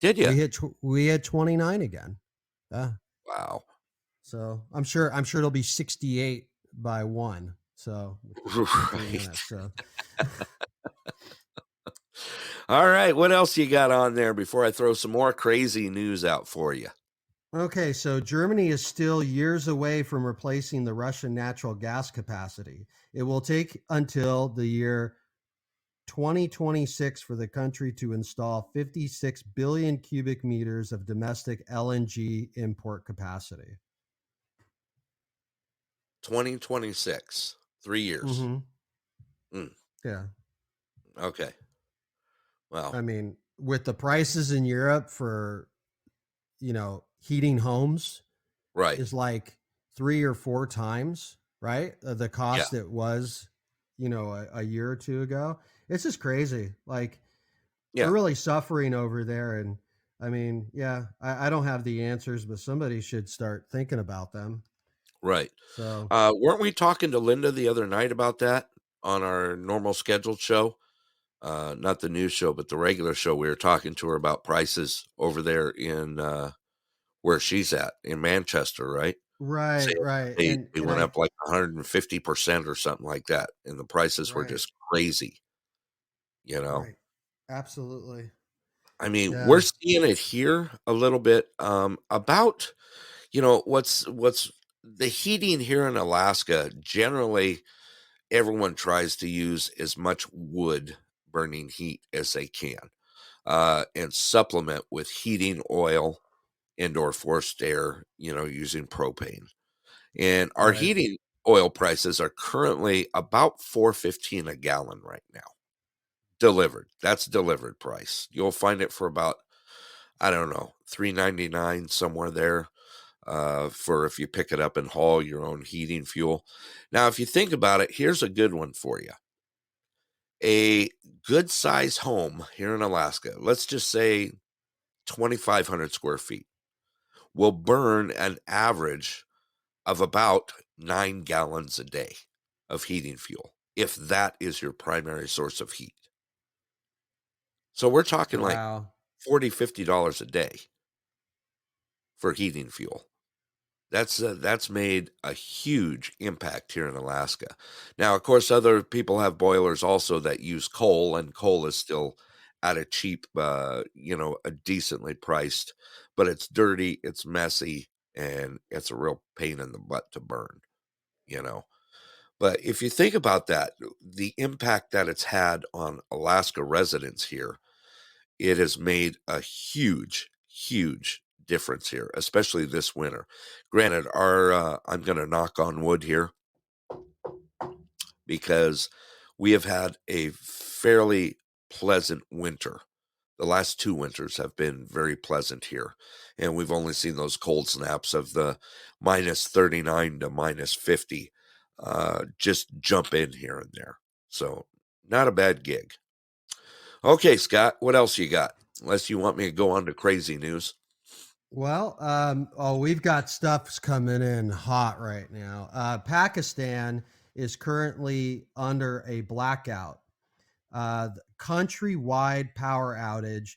A: Did you?
C: We had 29 again. Yeah.
A: Wow.
C: So I'm sure it'll be 68 by 1. So in 3
A: Right.
C: minutes. So
A: All right. What else you got on there before I throw some more crazy news out for you?
C: okay, so Germany is still years away from replacing the Russian natural gas capacity. It will take until the year 2026 for the country to install 56 billion cubic meters of domestic LNG import capacity.
A: 2026. 3 years.
C: Mm-hmm.
A: Mm,
C: Yeah.
A: okay. Well,
C: I mean, with the prices in Europe for, heating homes
A: right.
C: is like 3 or 4 times, right? The
A: Yeah.
C: cost it was, a year or two ago. It's just crazy. Like, we're
A: Yeah.
C: really suffering over there. And I mean, yeah, I don't have the answers, but somebody should start thinking about them.
A: Right.
C: So,
A: Weren't we talking to Linda the other night about that on our normal scheduled show? Not the news show, but the regular show. We were talking to her about prices over there in where she's at in Manchester, right?
C: right,
A: Saying
C: right.
A: they went up like 150% or something like that, and the prices were
C: Right,
A: just crazy. You know,
C: right. Absolutely.
A: I mean, we're
C: Yeah.
A: seeing it here a little bit. About what's the heating here in Alaska. Generally, everyone tries to use as much wood burning heat as they can, and supplement with heating oil and/or forced air. Using propane. And our
C: Right.
A: heating oil prices are currently about $4.15 a gallon right now. Delivered. That's delivered price. You'll find it for about, I don't know, $3.99 somewhere there, for if you pick it up and haul your own heating fuel. Now, if you think about it, here's a good one for you. A good size home here in Alaska, let's just say 2,500 square feet, will burn an average of about 9 gallons a day of heating fuel, if that is your primary source of heat. So we're talking like
C: Wow.
A: $40, $50 a day for heating fuel. That's made a huge impact here in Alaska. Now, of course, other people have boilers also that use coal, and coal is still at a cheap, a decently priced but it's dirty, it's messy, and it's a real pain in the butt to burn, you know. But if you think about that, the impact that it's had on Alaska residents here, it has made a huge, huge difference here, especially this winter. Granted, I'm going to knock on wood here because we have had a fairly pleasant winter. The last 2 winters have been very pleasant here, and we've only seen those cold snaps of the -39 to -50 just jump in here and there. So, not a bad gig. Okay, Scott, what else you got? Unless you want me to go on to crazy news.
C: Well, we've got stuff's coming in hot right now. Pakistan is currently under a blackout. Countrywide power outage.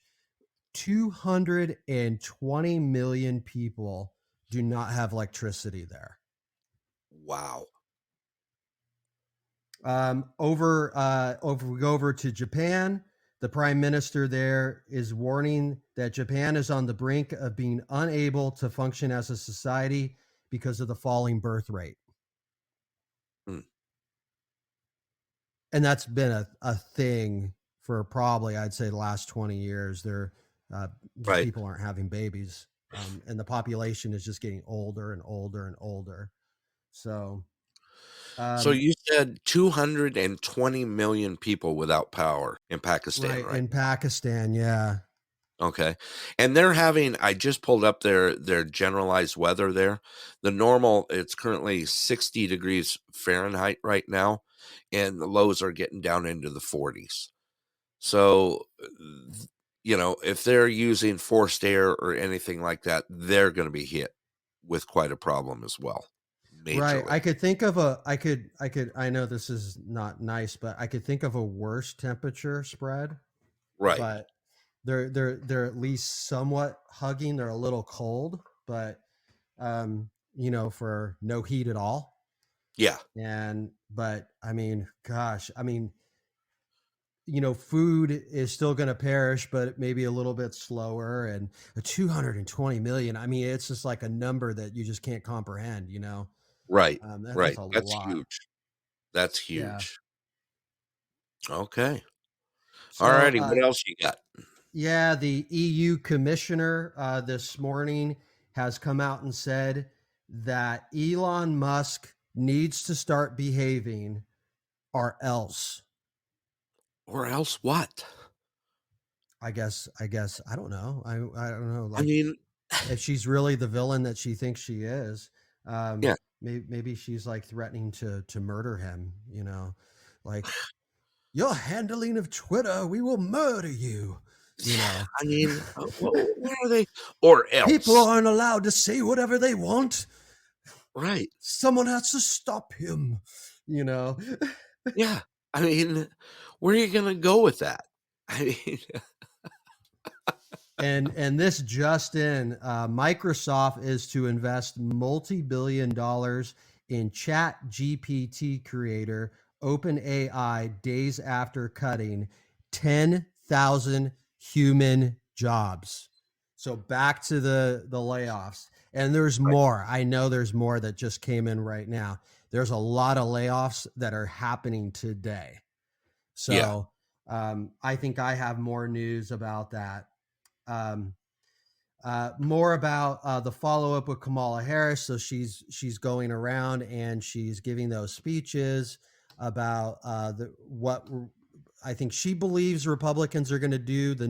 C: 220 million people do not have electricity there.
A: Wow.
C: We go over to Japan. The prime minister there is warning that Japan is on the brink of being unable to function as a society because of the falling birth rate.
A: Hmm.
C: And that's been a thing for probably, I'd say, the last 20 years.
A: Right.
C: People aren't having babies, and the population is just getting older and older and older. So
A: you said 220 million people without power in Pakistan, right?
C: In Pakistan, yeah.
A: Okay. And they're having, I just pulled up their generalized weather there. The normal, it's currently 60 degrees Fahrenheit right now, and the lows are getting down into the 40s. So, if they're using forced air or anything like that, they're going to be hit with quite a problem as well. Majorly.
C: Right. I could think of I know this is not nice, but I could think of a worse temperature spread.
A: Right.
C: But they're at least somewhat hugging. They're a little cold, but for no heat at all.
A: Yeah.
C: But I mean, gosh, food is still going to perish, but maybe a little bit slower. And 220 million. I mean, it's just like a number that you just can't comprehend,
A: Right.
C: Right.
A: That's huge. That's huge. Yeah. Okay. So, all righty. What else you got?
C: Yeah. The EU commissioner this morning has come out and said that Elon Musk needs to start behaving or else.
A: Or else what?
C: I guess, I don't know. I don't know.
A: I mean,
C: if she's really the villain that she thinks she is,
A: yeah.
C: Maybe she's like threatening to murder him, like your handling of Twitter, we will murder you.
A: I mean, what are they? Or else
C: people aren't allowed to say whatever they want.
A: Right.
C: Someone has to stop him,
A: Yeah. I mean, where are you going to go with that? I mean,
C: and this just in, Microsoft is to invest multi-billion dollars in ChatGPT creator OpenAI days after cutting 10,000 human jobs. So back to the layoffs. And there's more. I know there's more that just came in right now. There's a lot of layoffs that are happening today. So yeah. I think I have more news about that. More about the follow-up with Kamala Harris. So she's going around and she's giving those speeches about what I think she believes Republicans are going to do, the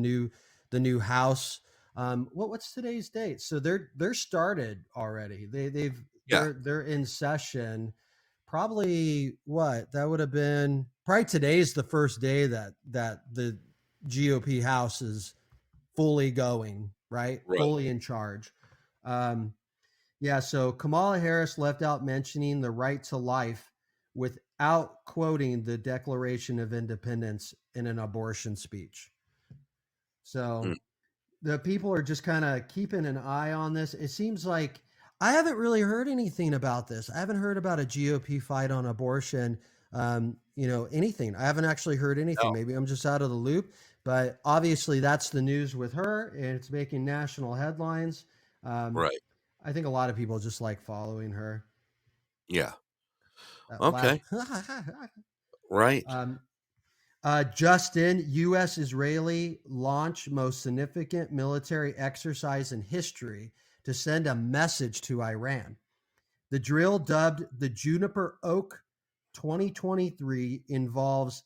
C: new House. What's today's date? So they're started already. They're in session. Probably that would have been probably today's the first day that the GOP House is fully going, right? Fully in charge. So Kamala Harris left out mentioning the right to life without quoting the Declaration of Independence in an abortion speech. So the people are just kind of keeping an eye on this. It seems like I haven't really heard anything about this. I haven't heard about a GOP fight on abortion anything. I haven't actually heard anything.
A: No.
C: Maybe I'm just out of the loop, but obviously that's the news with her, and it's making national headlines.
A: Right.
C: I think a lot of people just like following her.
A: Yeah.
C: That
A: Okay. Right.
C: Justin, U.S. Israeli launch most significant military exercise in history to send a message to Iran. The drill, dubbed the Juniper Oak 2023, involves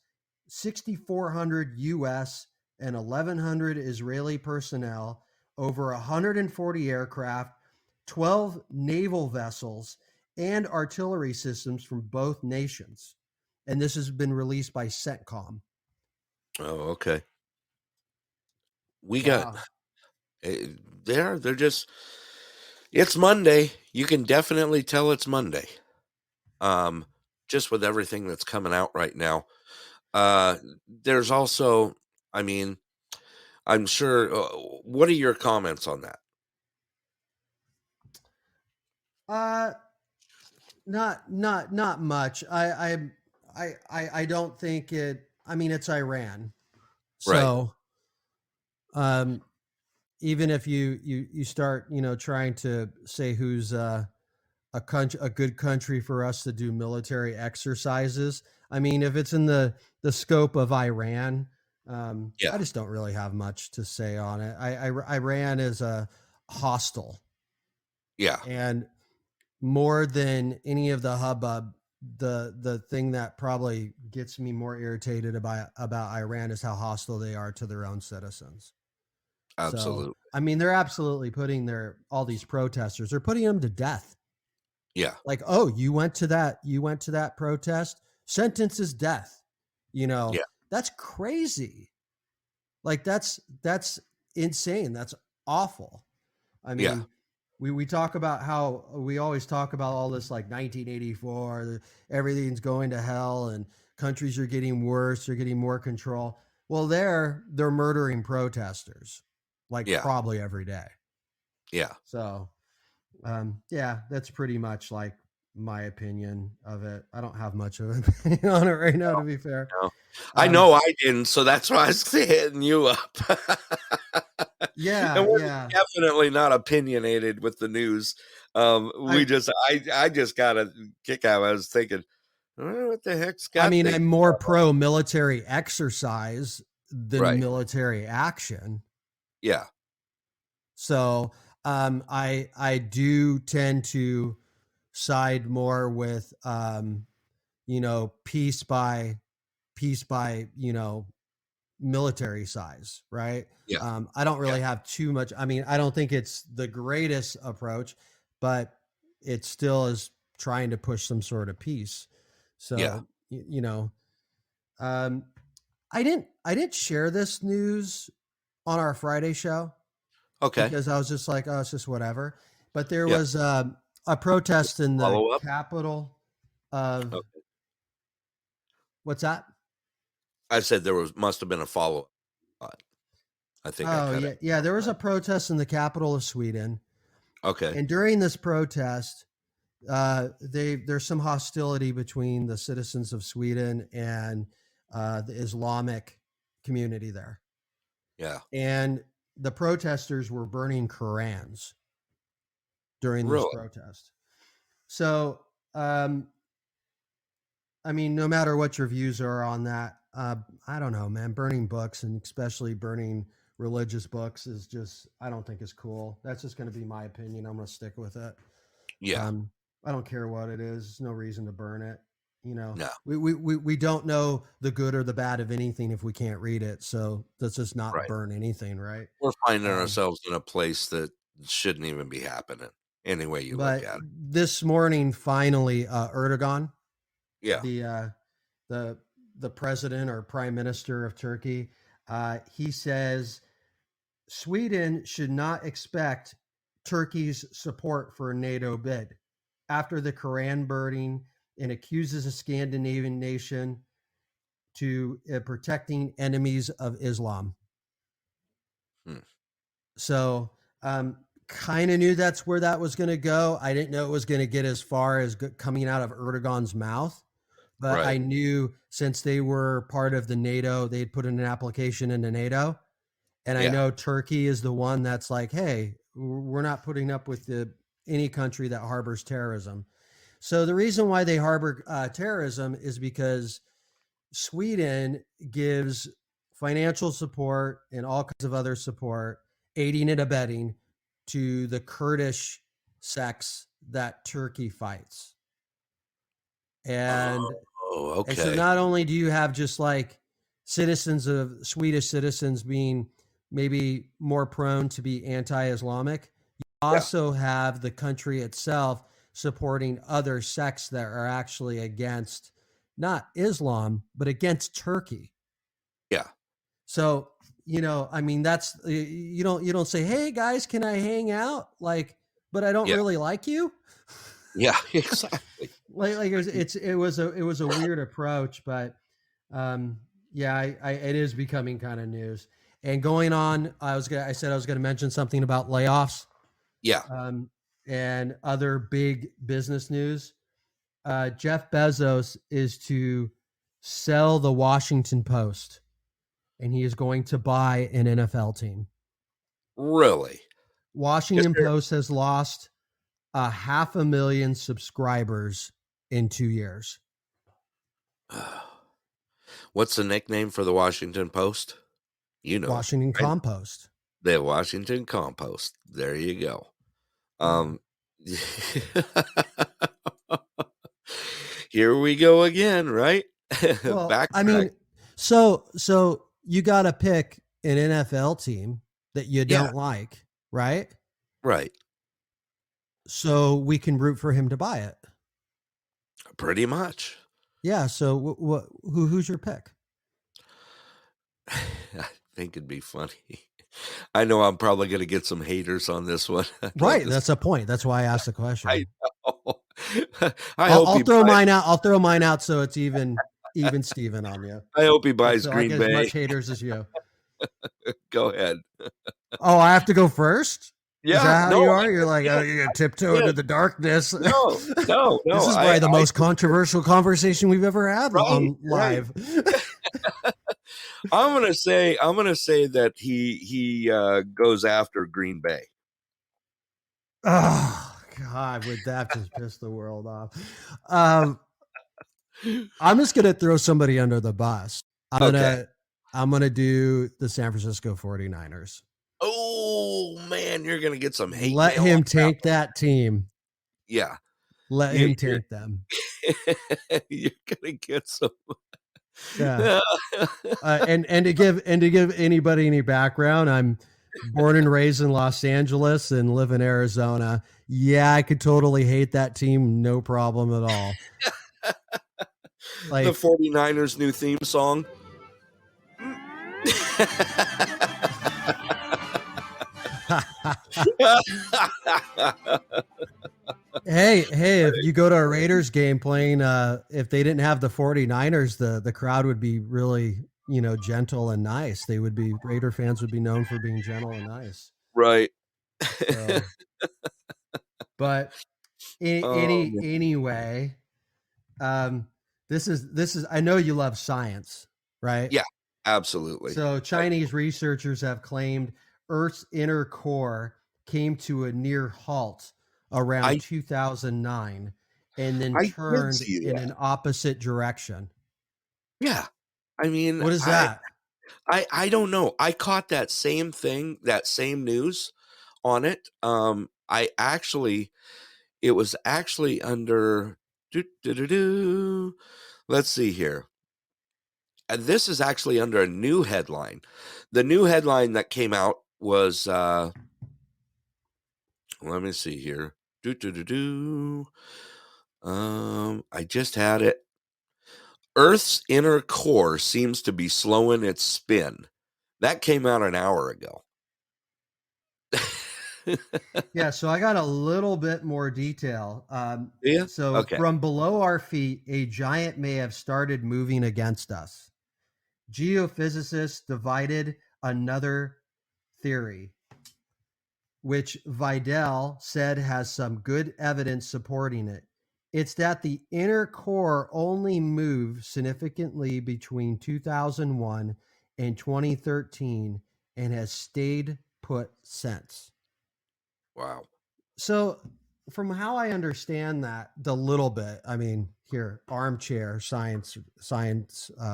C: 6,400 U.S. and 1,100 Israeli personnel, over 140 aircraft, 12 naval vessels, and artillery systems from both nations. And this has been released by CENTCOM.
A: Oh, okay. We got they're just, it's Monday. You can definitely tell it's Monday. Just with everything that's coming out right now. There's also, I mean, I'm sure. What are your comments on that?
C: Not much. I don't think it. I mean, it's Iran, so even if you start trying to say who's a good country for us to do military exercises, I mean, if it's in the scope of Iran, I just don't really have much to say on it. Iran is a hostile.
A: Yeah.
C: And more than any of the hubbub, the thing that probably gets me more irritated about Iran is how hostile they are to their own citizens.
A: Absolutely.
C: So, I mean, they're absolutely putting all these protesters, they're putting them to death.
A: Yeah.
C: Like, oh, you went to that protest, sentence is death. That's crazy. Like, that's insane. That's awful. I mean, we talk about how we always talk about all this, like 1984, everything's going to hell and countries are getting worse, they're getting more control. Well, they're murdering protesters, probably every day.
A: Yeah.
C: So, that's pretty much like my opinion of it. I don't have much of an opinion on it right now, to be fair.
A: No. I know I didn't, so that's why I was hitting you up.
C: Yeah,
A: and we're definitely not opinionated with the news. I just got a kick out. I was thinking, what the heck's got?
C: I mean, I'm more pro military exercise than military action.
A: Yeah.
C: So, I do tend to side more with, peace by military size, right?
A: Yeah.
C: I don't really have too much. I mean, I don't think it's the greatest approach, but it still is trying to push some sort of peace. So, I didn't share this news on our Friday show.
A: Okay.
C: Because I was just like, oh, it's just whatever. But there was a protest in the capital of. Okay. What's that?
A: I said must have been a follow-up. I think.
C: There was a protest in the capital of Sweden.
A: Okay.
C: And during this protest, there's some hostility between the citizens of Sweden and the Islamic community there.
A: Yeah.
C: And the protesters were burning Qurans during this protest. So, I mean, no matter what your views are on that, I don't know, man. Burning books, and especially burning religious books, is just, I don't think is cool. That's just going to be my opinion. I'm going to stick with it.
A: Yeah.
C: I don't care what it is. There's no reason to burn it.
A: No.
C: We don't know the good or the bad of anything if we can't read it. So let's just not burn anything, right?
A: We're finding ourselves in a place that shouldn't even be happening. Any way you look at it.
C: This morning, finally, Erdogan, the president or prime minister of Turkey, he says Sweden should not expect Turkey's support for a NATO bid after the Quran burning, and accuses a Scandinavian nation to protecting enemies of Islam. So, kind of knew that's where that was going to go. I didn't know it was going to get as far as coming out of Erdogan's mouth, but I
A: Right.
C: knew since they were part of the NATO, they'd put in an application into NATO. And I
A: Yeah.
C: know Turkey is the one that's like, hey, we're not putting up with any country that harbors terrorism. So the reason why they harbor terrorism is because Sweden gives financial support and all kinds of other support, aiding and abetting to the Kurdish sects that Turkey fights. And
A: Oh,
C: and so
A: okay.
C: not only do you have just like Swedish citizens being maybe more prone to be anti-Islamic, you also have the country itself supporting other sects that are actually against not Islam, but against Turkey.
A: Yeah.
C: So, I mean, that's you don't say, "Hey guys, can I hang out?" Like, but I don't
A: Yeah.
C: really like you.
A: Yeah. Exactly.
C: Like it was a weird approach, but yeah, it is becoming kind of news. And going on, I said I was gonna mention something about layoffs,
A: Yeah.
C: and other big business news. Jeff Bezos is to sell the Washington Post, and he is going to buy an NFL team.
A: Really. Is
C: Washington
A: there?
C: Post has lost 500,000 subscribers in 2 years.
A: What's the nickname for the Washington Post? You know,
C: Washington
A: right?
C: Compost.
A: The Washington Compost. There you go. Here we go again, right?
C: Well,
A: Back.
C: I mean, so you got to pick an NFL team that you
A: Yeah.
C: don't like, right?
A: Right.
C: So we can root for him to buy it.
A: Pretty much.
C: Yeah. So who's your pick?
A: I think it'd be funny. I know I'm probably going to get some haters on this one.
C: Right. That's a point. That's why I asked the question.
A: I know.
C: I'll throw mine out. I'll throw mine out so it's even Steven on you.
A: I hope he buys
C: So
A: Green
C: I get
A: Bay.
C: as much haters as you.
A: Go ahead.
C: Oh, I have to go first?
A: Yeah.
C: Is that how
A: no,
C: you are? You're like, oh, you're gonna tiptoe into the darkness.
A: No.
C: This is probably the most controversial conversation we've ever had on live.
A: I'm gonna say that he goes after Green Bay.
C: Oh God, would that just piss the world off? I'm just gonna throw somebody under the bus. I'm gonna do the San Francisco 49ers.
A: Oh man, you're gonna get some hate.
C: Let him take that team.
A: Yeah.
C: Let him take them.
A: You're gonna get some.
C: Yeah. And to give anybody any background, I'm born and raised in Los Angeles and live in Arizona. Yeah, I could totally hate that team, no problem at all.
A: Like the 49ers new theme song.
C: Hey, if you go to a Raiders game playing, if they didn't have the 49ers, the crowd would be really, gentle and nice. Raider fans would be known for being gentle and nice.
A: Right.
C: So, but anyway, this is, I know you love science, right?
A: Yeah, absolutely.
C: So Chinese researchers have claimed Earth's inner core came to a near halt around 2009 and then turned in an opposite direction.
A: Yeah. I mean,
C: what is that?
A: I don't know. I caught that same thing, that same news on it. It was actually under, let's see here. This is actually under a new headline. The new headline that came out was, let me see here. I just had it. Earth's inner core seems to be slowing its spin. That came out an hour ago.
C: Yeah, so I got a little bit more detail.
A: Yeah.
C: So from below our feet, a giant may have started moving against us. Geophysicists divided another theory, which Vidal said has some good evidence supporting it. It's that the inner core only moved significantly between 2001 and 2013 and has stayed put since.
A: Wow.
C: So, from how I understand that, the little bit, I mean, here, armchair science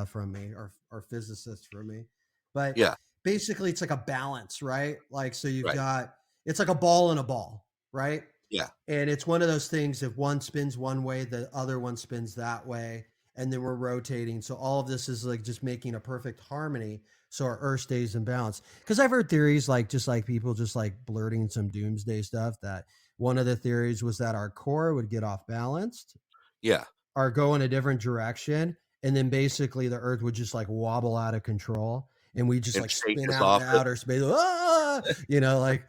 C: from me, or physicist from me, but
A: Yeah.
C: basically, it's like a balance, right? Like, so you've
A: Right.
C: got, it's like a ball and a ball, right?
A: Yeah.
C: And it's one of those things, if one spins one way, the other one spins that way, and then we're rotating. So all of this is like just making a perfect harmony so our earth stays in balance. Because I've heard theories, like just like people just like blurting some doomsday stuff, that one of the theories was that our core would get off balanced
A: Yeah.
C: or go in a different direction, and then basically the earth would just like wobble out of control, and we just
A: And
C: like
A: shake
C: spin
A: us
C: out
A: off
C: into
A: it.
C: outer space. Like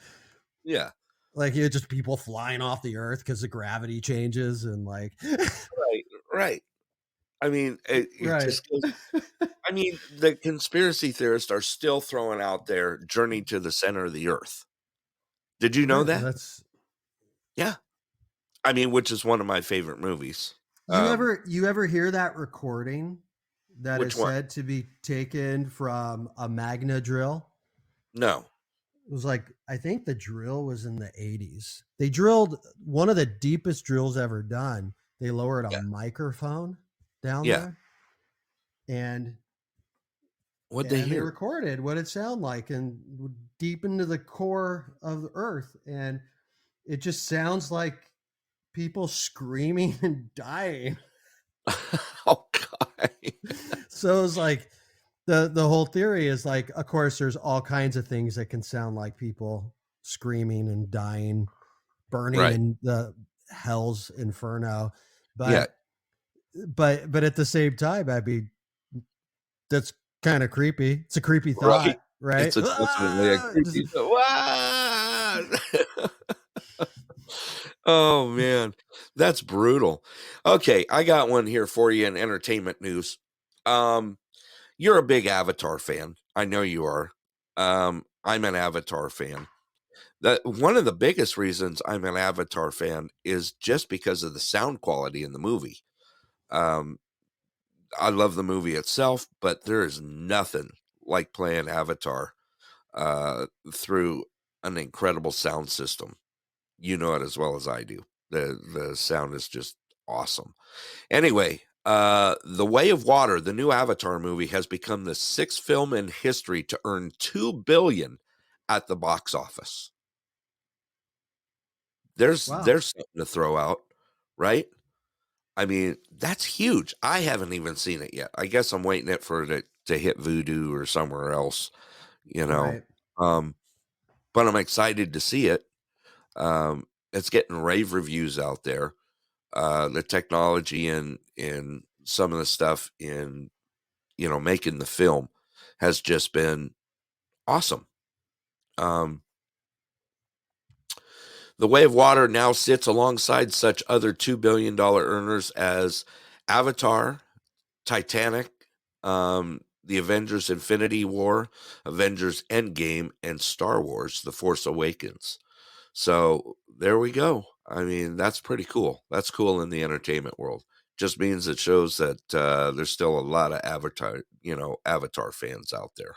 A: Yeah.
C: like you just people flying off the earth because the gravity changes, and like
A: Right. Right. I mean, it
C: right.
A: just goes. I mean, the conspiracy theorists are still throwing out their journey to the center of the earth. Did you know
C: Right,
A: that?
C: that's
A: Yeah. I mean, which is one of my favorite movies.
C: you ever hear that recording that
A: Which
C: is
A: one?
C: said to be taken from a Magna drill?
A: No.
C: It was like, I think the drill was in the 80s. They drilled one of the deepest drills ever done. They lowered a
A: Yeah.
C: microphone down
A: Yeah.
C: there, and
A: What'd they
C: they
A: hear?
C: recorded what it sounded like, and deep into the core of the earth, and it just sounds like people screaming and dying.
A: Oh God.
C: So it's like the whole theory is like, of course, there's all kinds of things that can sound like people screaming and dying, burning
A: Right.
C: in the hell's inferno,
A: Yeah.
C: but at the same time, I mean, that's kind of creepy. It's a creepy thought, right?
A: It's definitely a
C: Ah!
A: creepy. Wow. Oh man, that's brutal. Okay, I got one here for you in entertainment news. You're a big Avatar fan. I know you are. I'm an Avatar fan. One of the biggest reasons I'm an Avatar fan is just because of the sound quality in the movie. I love the movie itself, but there is nothing like playing Avatar through an incredible sound system. You know it as well as I do. The sound is just awesome. Anyway, The Way of Water, the new Avatar movie, has become the 6th film in history to earn $2 billion at the box office. There's
C: Wow.
A: something to throw out, right? I mean, that's huge. I haven't even seen it yet. I guess I'm waiting it for it to hit Vudu or somewhere else, you know.
C: Right.
A: But I'm excited to see it. It's getting rave reviews out there. The technology and some of the stuff in, making the film has just been awesome. The Way of Water now sits alongside such other $2 billion earners as Avatar, Titanic, The Avengers Infinity War, Avengers Endgame, and Star Wars The Force Awakens. So there we go. I mean, that's pretty cool. That's cool in the entertainment world. Just means it shows that there's still a lot of Avatar fans out there.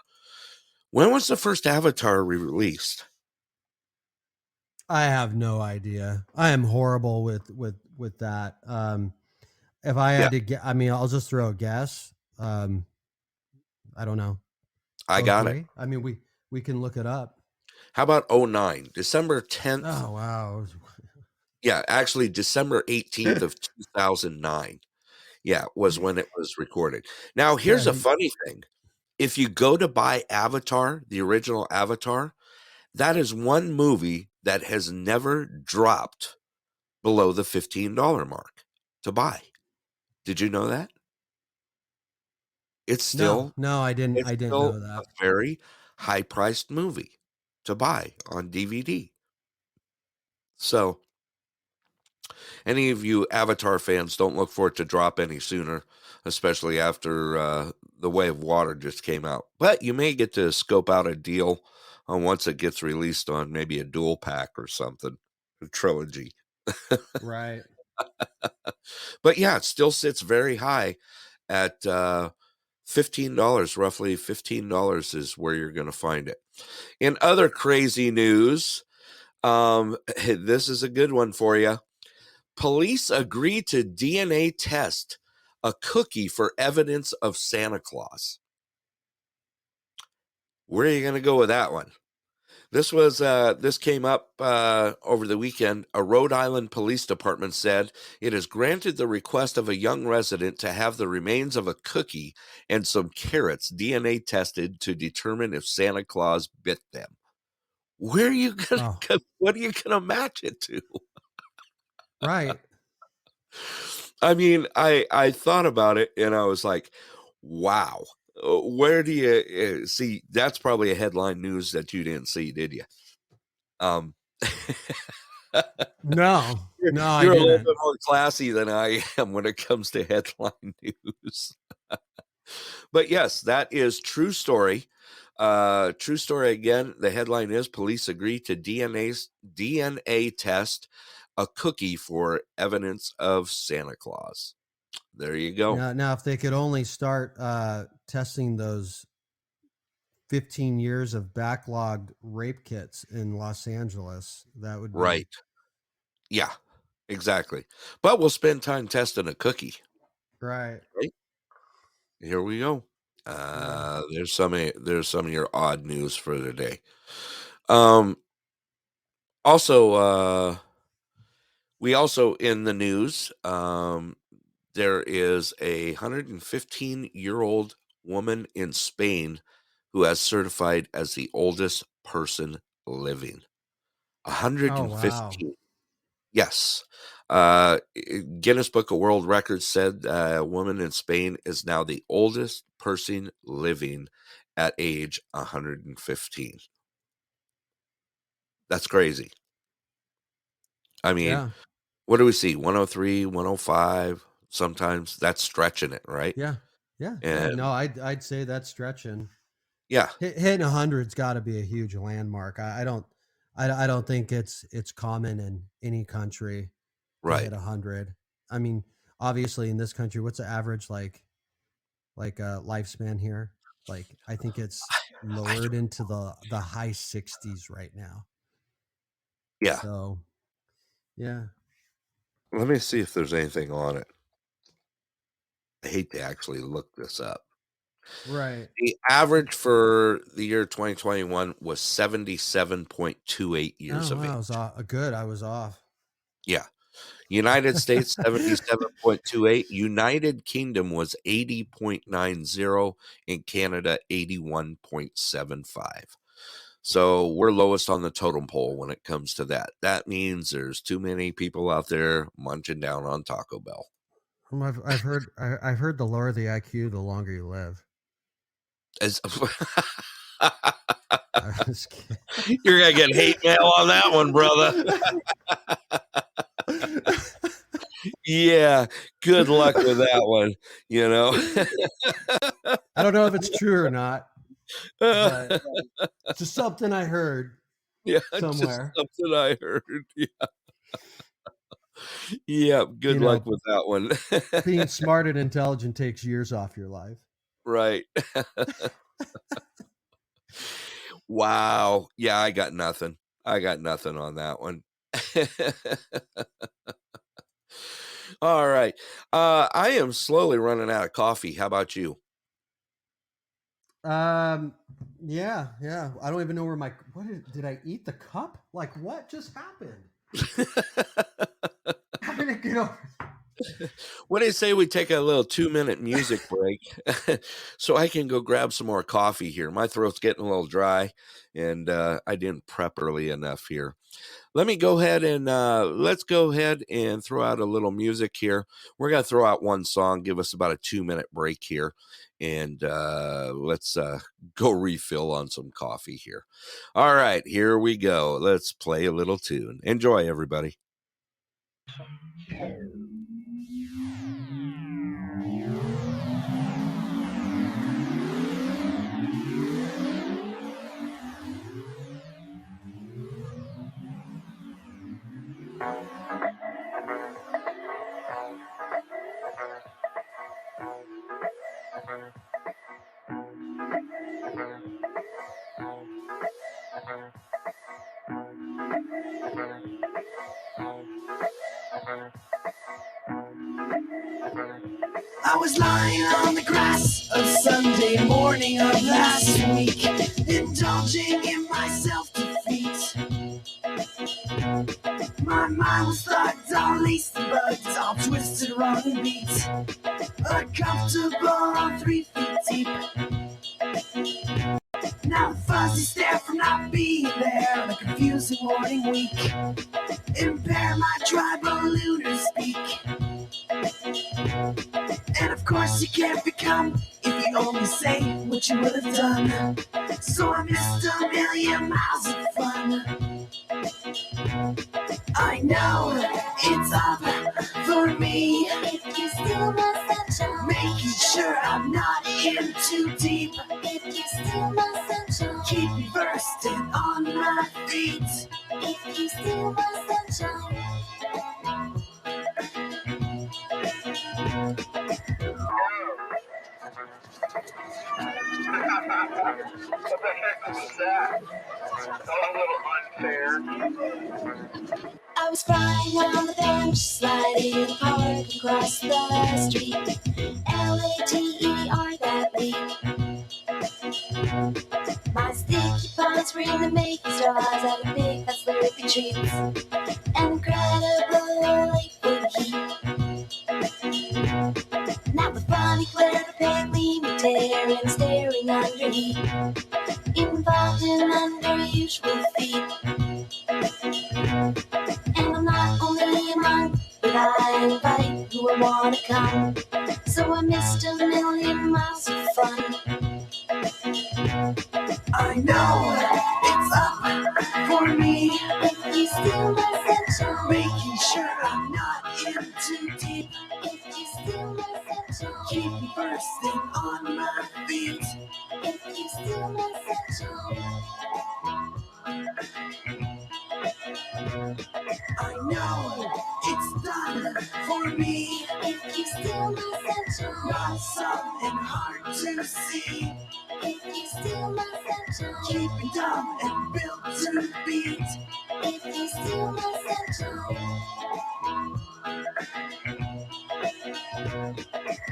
A: When was the first Avatar released?
C: I have no idea. I am horrible with that. If I had to get, I mean, I'll just throw a guess. I don't know.
A: I got it.
C: 03? I mean, we can look it up.
A: How about 09? December 10th?
C: Oh wow.
A: Yeah, actually December 18th of 2009. Yeah, was when it was recorded. Now, here's a funny thing. If you go to buy Avatar, the original Avatar, that is one movie that has never dropped below the $15 mark to buy. Did you know that? It's still
C: No, I didn't. I didn't know
A: a
C: that.
A: very high-priced movie to buy on DVD. So, any of you Avatar fans, don't look for it to drop any sooner, especially after The Way of Water just came out. But you may get to scope out a deal on once it gets released on maybe a dual pack or something, a trilogy.
C: Right.
A: But yeah, it still sits very high at $15, roughly $15 is where you're going to find it. In other crazy news, this is a good one for you. Police agree to DNA test a cookie for evidence of Santa Claus. Where are you going to go with that one? This came up over the weekend. A Rhode Island police department said it has granted the request of a young resident to have the remains of a cookie and some carrots DNA tested to determine if Santa Claus bit them. Where are you gonna?
C: Oh,
A: What are you gonna match it to?
C: right.
A: I mean, I thought about it and I was like, wow. Where do you see? That's probably a headline news that you didn't see, did you? Um,
C: No, no, I
A: you're a little
C: didn't.
A: bit more classy than I am when it comes to headline news. But yes, that is true story. True story again. The headline is police agree to DNA test a cookie for evidence of Santa Claus. There you go.
C: Now, if they could only start testing those 15 years of backlogged rape kits in Los Angeles, that would be
A: Right. Yeah, exactly. But we'll spend time testing a cookie.
C: right.
A: Right. Here we go. There's some of your odd news for the day. Also, we also in the news, there is a 115-year-old woman in Spain who has certified as the oldest person living.
C: Oh, wow.
A: 115. Yes. Guinness Book of World Records said a woman in Spain is now the oldest person living at age 115. That's crazy. I mean,
C: Yeah.
A: what do we see? 103, 105. Sometimes that's stretching it, right?
C: Yeah. Yeah.
A: And
C: No, I'd say that's stretching.
A: yeah,
C: Hitting 100's got to be a huge landmark. I don't think it's common in any country to
A: right.
C: hit 100. I mean, obviously in this country, what's the average lifespan here? Like I think it's lowered into the high 60s right now.
A: Yeah.
C: So, yeah.
A: Let me see if there's anything on it. I hate to actually look this up.
C: Right.
A: The average for the year 2021 was 77.28 years
C: Oh,
A: of
C: wow, I
A: age.
C: was off. Good. I was off.
A: Yeah. United States 77.28, United Kingdom was 80.90, and Canada 81.75. So we're lowest on the totem pole when it comes to that. That means there's too many people out there munching down on Taco Bell.
C: I've heard the lower the IQ, the longer you live.
A: As
C: I was kidding.
A: You're gonna get hate mail on that one, brother. Yeah, good luck with that one. You know,
C: I don't know if it's true or not, but it's just something I heard
A: yeah,
C: somewhere.
A: just something I heard. Yeah, yeah. Good
C: You
A: luck
C: know,
A: with that one.
C: being smart and intelligent takes years off your life.
A: Right. Wow. Yeah, I got nothing. I got nothing on that one. All right. I am slowly running out of coffee. How about you?
C: Yeah. I don't even know where did I eat the cup? Like what just happened? How did it get over?
A: What do you say we take a little 2-minute music break so I can go grab some more coffee here? My throat's getting a little dry and I didn't prep early enough here. Let me go ahead and let's go ahead and throw out a little music here. We're going to throw out one song, give us about a 2-minute break here. And let's go refill on some coffee here. All right, here we go. Let's play a little tune. Enjoy, everybody.
B: I was lying on the grass of Sunday morning of last week, indulging in my self-defeat. My mind was thugged, all laced and bugged, all twisted, wrong and beat. Uncomfortable on 3 feet deep. Now the fuzzy stare from not being there, the confusing morning week, impair my tribal lunar speak. And of course you can't become if you only say what you would have done. So I missed a million miles of fun. I know it's up for me if you steal my sunshine, making sure I'm not in too deep. If you steal my sunshine, keep me bursting on my feet. If you steal my sunshine.
F: What the heck was that? That was a little unfair.
B: I was crying on the bench, sliding hard across the street. Later that week. My sticky palms were in the making straws out of big fat slurpy treats. Incredible liquid heat. Now the funny glare of pale gleaming tearing, staring under heat. Involved in unusual feet. And I'm not only a monk, but I invite who I wanna come. So I missed a million miles of fun. I know it's up for me if you steal my sunshine, making sure I'm not in too deep. If you steal my sunshine, keep me bursting on my feet. If you steal my sunshine. I know it's done for me if you steal my sunshine. Not some and hard to see. If you steal my sunshine, keep me dumb and built to beat. If you steal my sunshine.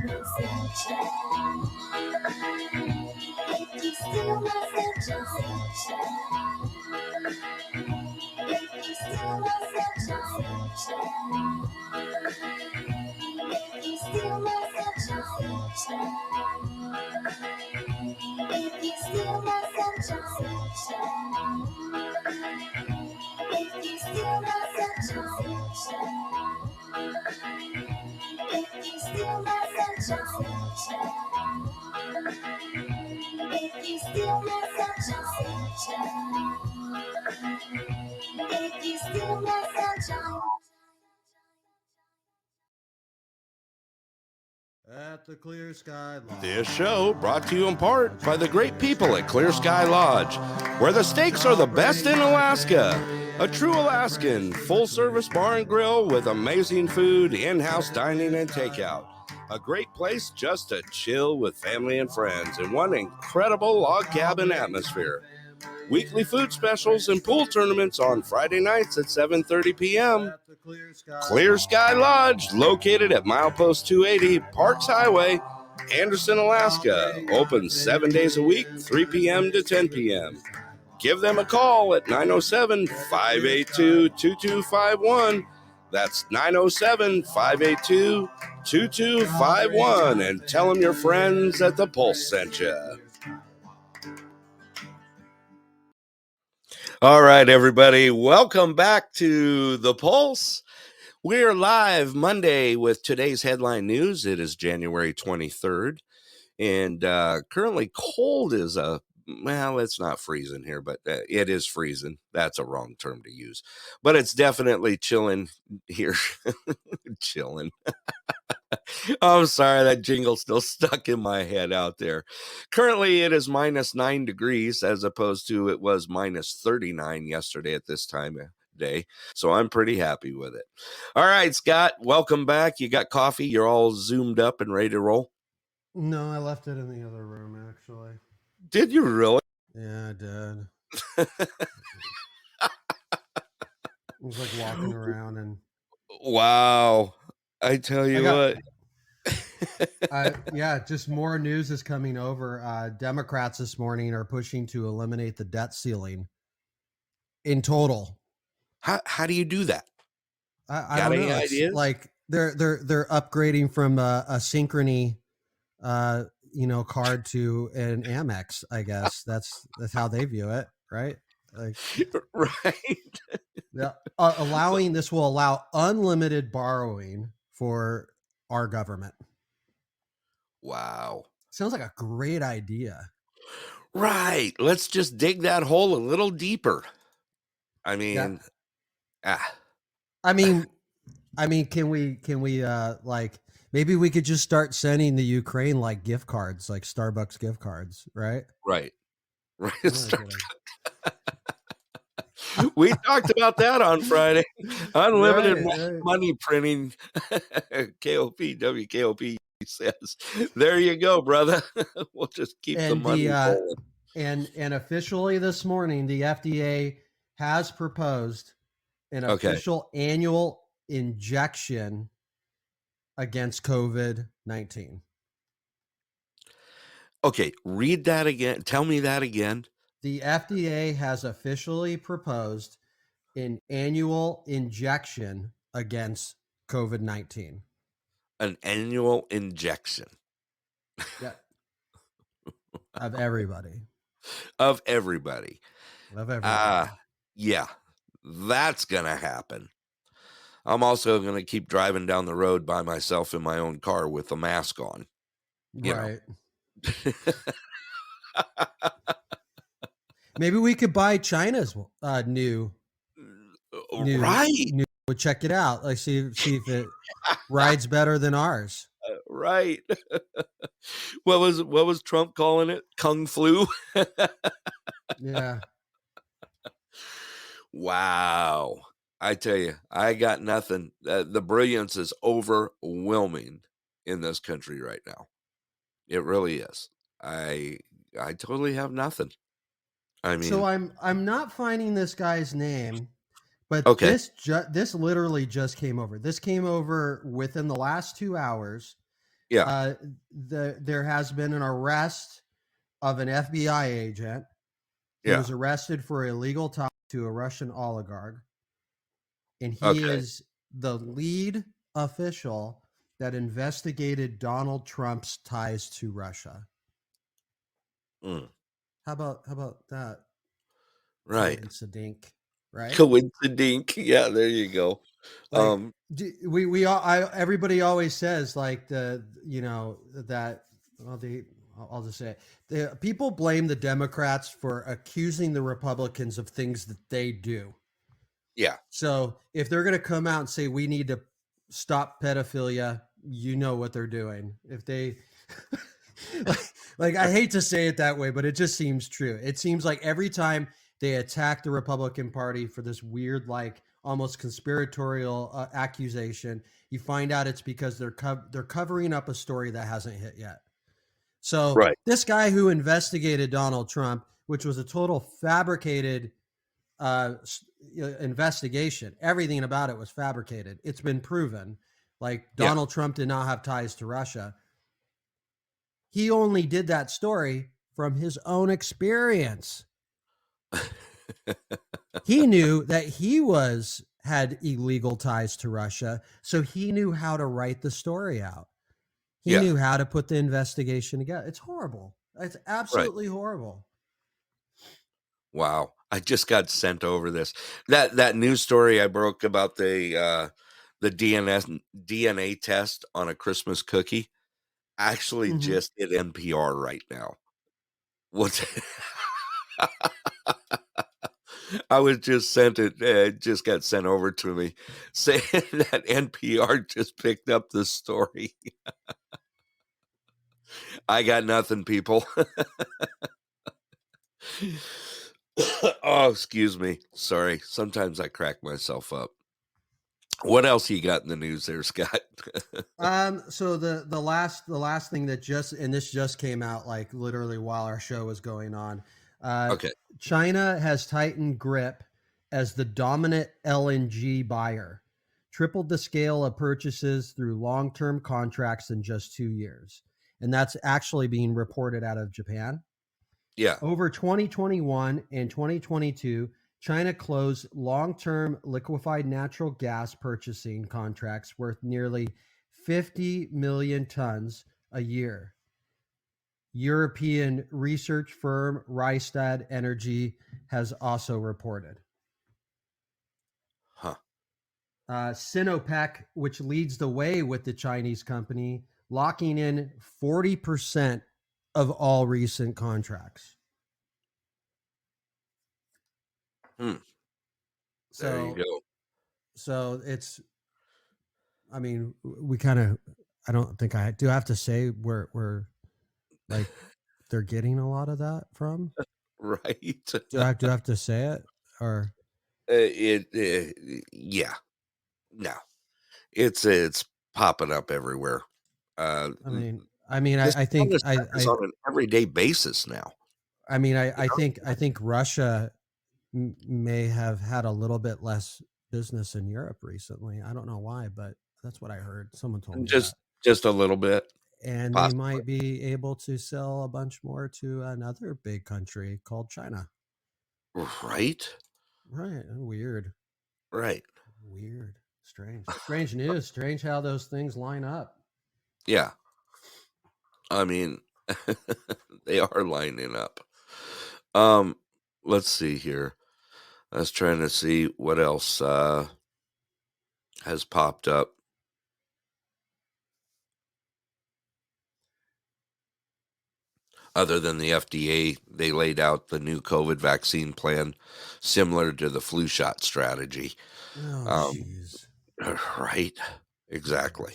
B: My sunshine. If you steal my sunshine. If you steal my sunshine. If you steal my sunshine. If you steal my sunshine. If you steal my sunshine. If you steal my sunshine. If you steal my sunshine. If you steal my sunshine.
C: At the Clear Sky Lodge.
A: This show brought to you in part by the great people at Clear Sky Lodge, where the steaks are the best in Alaska. A true Alaskan full-service bar and grill with amazing food, in-house dining and takeout. A great place just to chill with family and friends in one incredible log cabin atmosphere. Weekly food specials and pool tournaments on Friday nights at 7:30 p.m. Clear Sky Lodge, located at milepost 280, Parks Highway, Anderson, Alaska. Open 7 days a week, 3 p.m. to 10 p.m. Give them a call at 907-582-2251. That's 907-582-2251. And tell them your friends at the Pulse sent you. All right, everybody. Welcome back to the Pulse. We're live Monday with today's headline news. It is January 23rd. And currently cold is well, it's not freezing here, but it is freezing. That's a wrong term to use. But it's definitely chilling here. Chilling. I'm sorry, that jingle's still stuck in my head out there. Currently, it is minus 9 degrees as opposed to it was minus 39 yesterday at this time of day. So I'm pretty happy with it. All right, Scott, welcome back. You got coffee? You're all zoomed up and ready to roll?
C: No, I left it in the other room, actually.
A: Did you really?
C: Yeah, I did. It was like walking around and...
A: Wow. I tell you what.
C: Yeah, just more news is coming over. Democrats this morning are pushing to eliminate the debt ceiling in total.
A: How do you do that?
C: I
A: Got
C: don't
A: any
C: know. It's
A: ideas?
C: like they're upgrading from a synchrony, card to an Amex. I guess that's how they view it, right? Like,
A: Right.
C: yeah, allowing this will allow unlimited borrowing for our government.
A: Wow.
C: Sounds like a great idea.
A: Right. Let's just dig that hole a little deeper. I
C: Yeah.
A: mean, ah,
C: I mean, can we like maybe we could just start sending the Ukraine like gift cards, like Starbucks gift cards, right?
A: right. Right.
C: I'm
A: It's
C: not kidding.
A: we talked about that on Friday. Unlimited
C: Right.
A: money printing. KOP, WKOP says, there you go, brother. We'll just keep the
C: And
A: money rolling.
C: and officially this morning, the FDA has proposed an
A: Okay.
C: official annual injection against COVID-19.
A: Okay. Read that again. Tell me that again.
C: The FDA has officially proposed an annual injection against COVID-19.
A: An annual injection
C: Yeah. Of everybody.
A: of everybody.
C: Of everybody.
A: Yeah, that's going to happen. I'm also going to keep driving down the road by myself in my own car with a mask on. You know.
C: Right. Maybe we could buy China's new.
A: Right.
C: We'll check it out. Like see if it rides better than ours.
A: Right. What was Trump calling it? Kung flu?
C: Yeah.
A: Wow. I tell you, I got nothing. The brilliance is overwhelming in this country right now. It really is. I totally have nothing. I mean,
C: So I'm not finding this guy's name, but
A: okay.
C: this literally just came over. This came over within the last 2 hours.
A: Yeah.
C: There has been an arrest of an FBI agent. He
A: Yeah.
C: was arrested for illegal ties to a Russian oligarch, and he
A: Okay.
C: is the lead official that investigated Donald Trump's ties to Russia.
A: Mm,
C: How about that?
A: right.
C: Coincidink, right?
A: Coincidink. Yeah, there you go.
C: Like we all, everybody always says like that. Well, I'll just say it. The people blame the Democrats for accusing the Republicans of things that they do.
A: Yeah.
C: So if they're going to come out and say we need to stop pedophilia, you know what they're doing. If they like I hate to say it that way, but it just seems true. It seems like every time they attack the Republican Party for this weird, like almost conspiratorial accusation, you find out it's because they're covering up a story that hasn't hit yet. So
A: Right.
C: this guy who investigated Donald Trump, which was a total fabricated investigation, everything about it was fabricated. It's been proven. Like Donald Trump did not have ties to Russia. He only did that story from his own experience. He knew that he had illegal ties to Russia, so he knew how to write the story out. He knew how to put the investigation together. It's horrible. It's absolutely horrible.
A: Wow. I just got sent over this. That news story I broke about the DNA test on a Christmas cookie actually just hit NPR right now. What? I was just sent it. It just got sent over to me saying that NPR just picked up this story. I got nothing, people. Oh, excuse me. Sorry. Sometimes I crack myself up. What else you got in the news there, Scott?
C: So the last thing that just came out like literally while our show was going on.
A: Okay.
C: China has tightened grip as the dominant LNG buyer. tripled the scale of purchases through long-term contracts in just 2 years. And that's actually being reported out of Japan.
A: Yeah.
C: Over 2021 and 2022, China closed long-term liquefied natural gas purchasing contracts worth nearly 50 million tons a year. European research firm Rystad Energy has also reported.
A: Huh.
C: Sinopec, which leads the way with the Chinese company, locking in 40% of all recent contracts.
A: There you go.
C: So it's, I mean, we kind of, I don't think I do have to say where like they're getting a lot of that from.
A: Right.
C: Do I have to say it or?
A: Yeah. No. It's popping up everywhere.
C: I mean,
A: this
C: I think
A: is on an everyday basis now.
C: I mean, I think Russia may have had a little bit less business in Europe recently. I don't know why, but that's what I heard. Someone told me
A: Just a little bit.
C: And
A: possibly.
C: They might be able to sell a bunch more to another big country called China.
A: Right.
C: Weird.
A: Right.
C: Weird. Strange news. Strange how those things line up.
A: Yeah. I mean, they are lining up. Let's see here. I was trying to see what else has popped up. Other than the FDA, they laid out the new COVID vaccine plan, similar to the flu shot strategy.
C: Oh, jeez.
A: Right. Exactly.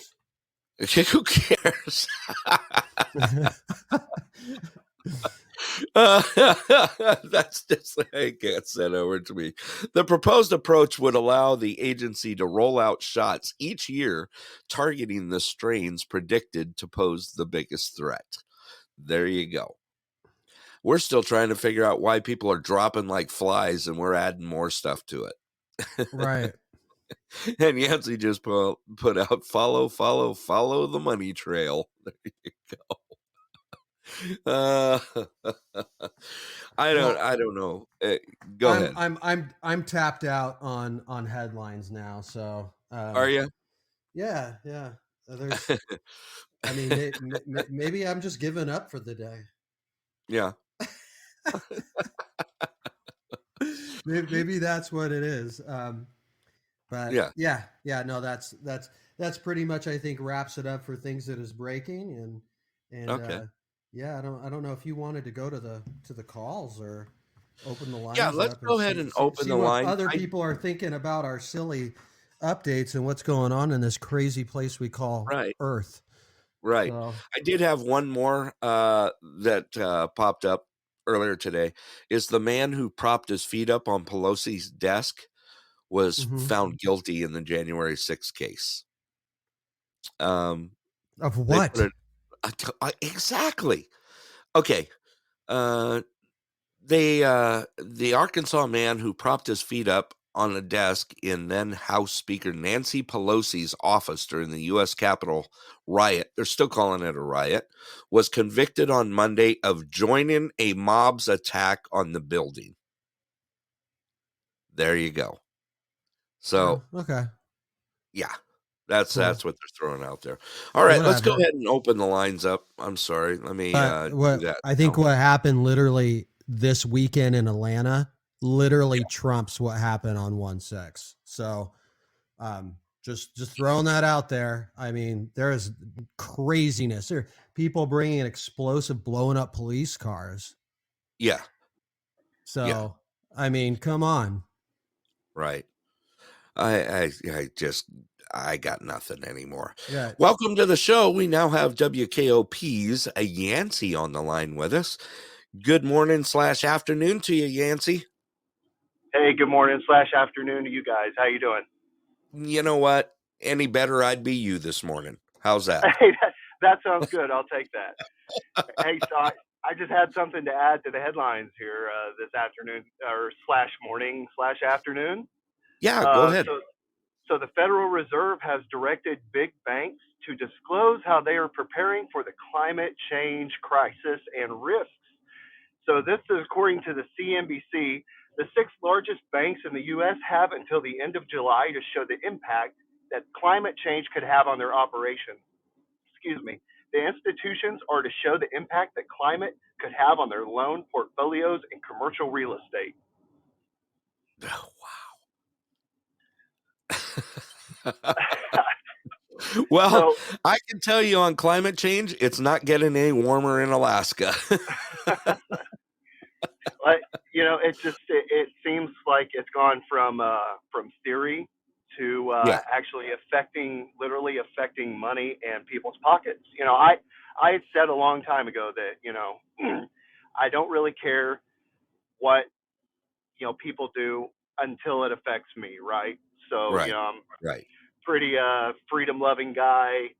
A: Who cares? That's just it gets sent over to me. The proposed approach would allow the agency to roll out shots each year targeting the strains predicted to pose the biggest threat. There you go. We're still trying to figure out why people are dropping like flies, and we're adding more stuff to it.
C: Right.
A: And Yancey just put out follow the money trail. There you go. I don't know. Go ahead.
C: I'm tapped out on headlines now. So
A: are you?
C: Yeah. There's. I mean, maybe I'm just giving up for the day.
A: Yeah.
C: Maybe that's what it is. But yeah. No, that's pretty much, I think, wraps it up for things that is breaking. And
A: okay.
C: I don't know if you wanted to go to the calls or open the lines.
A: Yeah, let's go ahead and open the line.
C: Other people are thinking about our silly updates and what's going on in this crazy place we call Earth.
A: Right. So. I did have one more that popped up earlier today. Is the man who propped his feet up on Pelosi's desk was found guilty in the January 6th case.
C: Of what?
A: Exactly. Okay. The Arkansas man who propped his feet up on a desk in then House Speaker Nancy Pelosi's office during the U.S. Capitol riot, they're still calling it a riot, was convicted on Monday of joining a mob's attack on the building. There you go. So,
C: okay.
A: Yeah, that's what they're throwing out there. All right, let's go ahead and open the lines up. I'm sorry. Let me do that.
C: I think what happened literally this weekend in Atlanta literally trumps what happened on 1/6. So just throwing that out there. I mean, there is craziness. There are people bringing an explosive, blowing up police cars.
A: Yeah.
C: So, I mean, come on.
A: Right. I got nothing anymore.
C: Yeah.
A: Welcome to the show. We now have WKOP's Yancey on the line with us. Good morning / afternoon to you, Yancey.
G: Hey, good morning / afternoon to you guys. How you doing?
A: You know what? Any better, I'd be you this morning. How's that?
G: Hey, that sounds good. I'll take that. Hey, so I just had something to add to the headlines here this afternoon or / morning / afternoon.
A: Yeah, go ahead.
G: So the Federal Reserve has directed big banks to disclose how they are preparing for the climate change crisis and risks. So this is according to the CNBC. The six largest banks in the U.S. have until the end of July to show the impact that climate change could have on their operations. Excuse me. The institutions are to show the impact that climate could have on their loan portfolios and commercial real estate.
A: Well,
G: So,
A: I can tell you on climate change, it's not getting any warmer in Alaska.
G: you know, it seems like it's gone from theory to
A: Yeah.
G: actually literally affecting money and people's pockets. You know, I had said a long time ago that, you know, I don't really care what, you know, people do until it affects me, right? So,
A: Right.
G: you know, I'm
A: Right.
G: pretty freedom loving guy,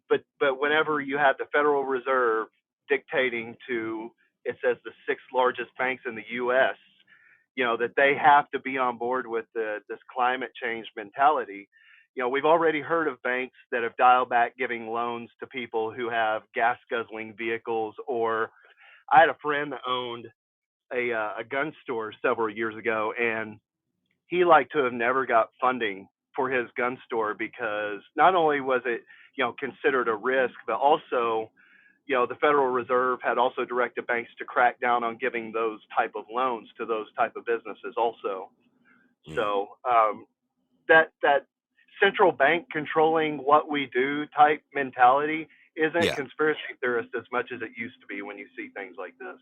G: but whenever you have the Federal Reserve dictating to, it says, the six largest banks in the U.S., you know, that they have to be on board with this climate change mentality. You know, we've already heard of banks that have dialed back giving loans to people who have gas guzzling vehicles. Or I had a friend that owned a gun store several years ago, and he liked to have never got funding for his gun store because not only was it, you know, considered a risk, but also, you know, the Federal Reserve had also directed banks to crack down on giving those type of loans to those type of businesses also. So that central bank controlling what we do type mentality isn't
A: Yeah.
G: conspiracy theorist as much as it used to be when you see things like this.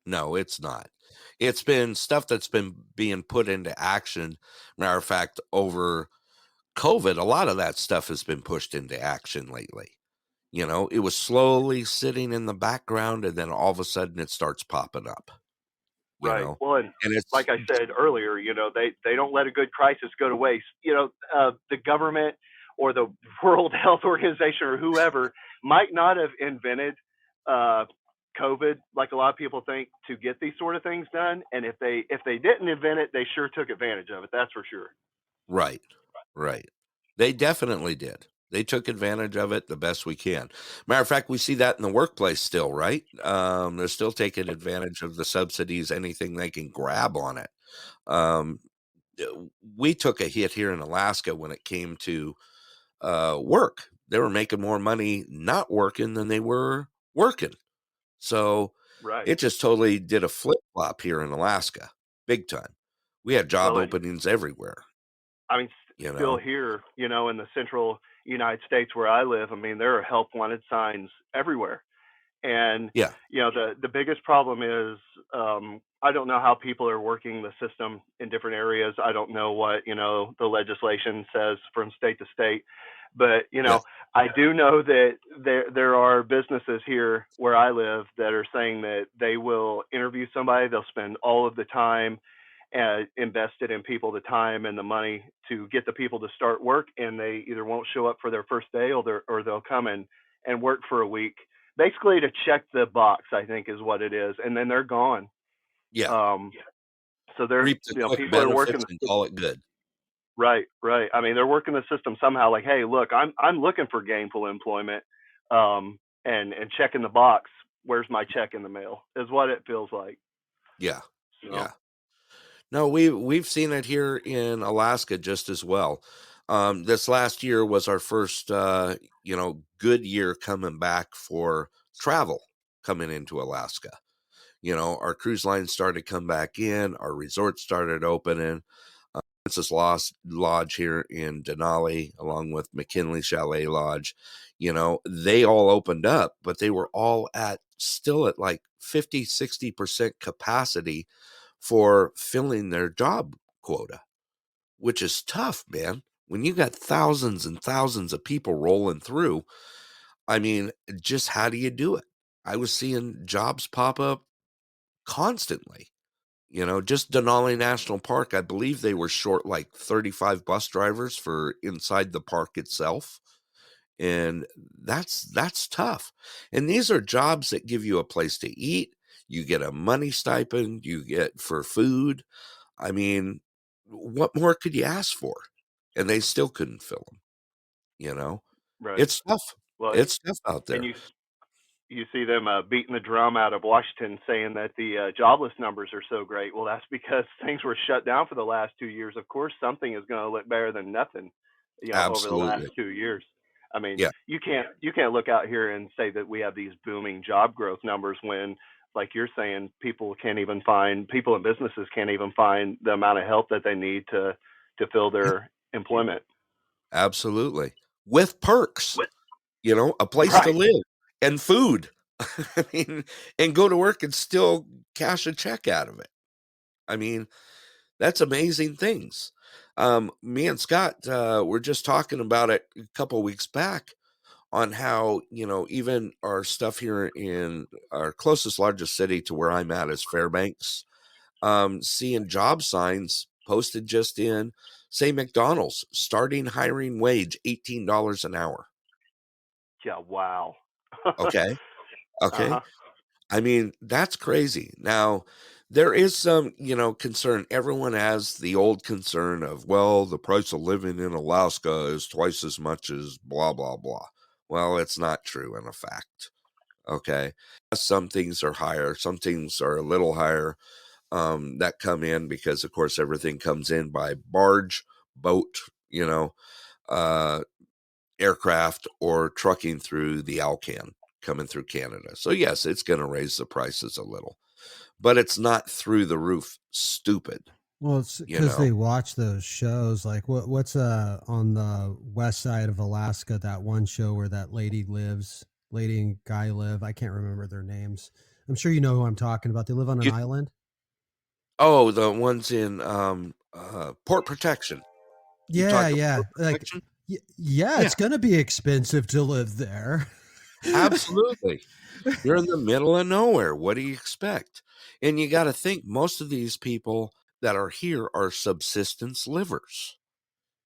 A: No, it's not. It's been stuff that's been being put into action. Matter of fact, over COVID, a lot of that stuff has been pushed into action lately. You know, it was slowly sitting in the background, and then all of a sudden it starts popping up. You
G: Right.
A: know,
G: Well,
A: and it's
G: like I said earlier, you know, they don't let a good crisis go to waste. You know, the government or the World Health Organization or whoever might not have invented COVID like a lot of people think to get these sort of things done. And if they didn't invent it, they sure took advantage of it. That's for sure.
A: right. They definitely did. They took advantage of it the best we can. Matter of fact, we see that in the workplace still, right? They're still taking advantage of the subsidies, anything they can grab on it. Um, we took a hit here in Alaska when it came to work. They were making more money not working than they were working. So
G: Right.
A: it just totally did a flip flop here in Alaska, big time. We had job
G: Well,
A: openings everywhere.
G: I mean,
A: You
G: still
A: know,
G: here, you know, in the central United States where I live, I mean, there are help wanted signs everywhere. And,
A: yeah,
G: you know, the biggest problem is I don't know how people are working the system in different areas. I don't know what, you know, the legislation says from state to state. But, you know, I do know that there are businesses here where I live that are saying that they will interview somebody. They'll spend all of the time invested in people, the time and the money to get the people to start work, and they either won't show up for their first day or they'll come and work for a week, basically to check the box, I think is what it is, and then they're gone.
A: yeah.
G: So they're,
A: Reap the
G: you know,
A: quick
G: people are working
A: benefits and call it good.
G: right. I mean, they're working the system somehow. Like, hey, look, I'm looking for gainful employment, and checking the box. Where's my check in the mail? Is what it feels like.
A: Yeah,
G: So,
A: yeah. No, we've seen it here in Alaska just as well. This last year was our first, good year coming back for travel coming into Alaska. You know, our cruise lines started to come back in, our resorts started opening. Princess Lodge here in Denali, along with McKinley Chalet Lodge, you know, they all opened up, but they were all still at like 50-60% capacity for filling their job quota, which is tough, man. When you got thousands and thousands of people rolling through, I mean, just how do you do it? I was seeing jobs pop up constantly. You know, just Denali National Park, I believe they were short like 35 bus drivers for inside the park itself. And that's tough. And these are jobs that give you a place to eat, you get a money stipend, you get for food. I mean, what more could you ask for? and they still couldn't fill them. You know,
G: Right.
A: it's tough.
G: Well,
A: It's tough out there.
G: and you see them beating the drum out of Washington, saying that the jobless numbers are so great. Well, that's because things were shut down for the last 2 years. Of course, something is going to look better than nothing, over the last
A: Absolutely.
G: 2 years. I mean,
A: Yeah.
G: you can't look out here and say that we have these booming job growth numbers when, like you're saying, people and businesses can't even find the amount of help that they need to fill their employment.
A: Absolutely. With perks, a place to
G: Right.
A: live and food. I mean, and go to work and still cash a check out of it. I mean, that's amazing things. Me and Scott were just talking about it a couple weeks back on how, even our stuff here in our closest largest city to where I'm at is Fairbanks, seeing job signs posted just in, say, McDonald's, starting hiring wage $18 an hour.
G: Yeah. Wow.
A: Okay. Okay.
G: Uh-huh.
A: I mean, that's crazy. Now, there is some, concern. Everyone has the old concern of, well, the price of living in Alaska is twice as much as blah, blah, blah. Well, it's not true in a fact. Okay. Some things are higher, some things are a little higher, that come in because, of course, everything comes in by barge, boat, aircraft, or trucking through the Alcan coming through Canada. So, yes, it's going to raise the prices a little, but it's not through the roof stupid.
C: Well, it's
A: You
C: because
A: know?
C: they watch those shows. Like what's on the west side of Alaska, that one show where that lady and guy live. I can't remember their names. I'm sure you know who I'm talking about. They live on an
A: You-
C: island.
A: Oh, the ones in Port Protection. You
C: Yeah,
A: talking
C: yeah.
A: Port
C: Like
A: Protection?
C: yeah, it's gonna be expensive to live there.
A: Absolutely. You're in the middle of nowhere. What do you expect? And you got to think most of these people that are here are subsistence livers.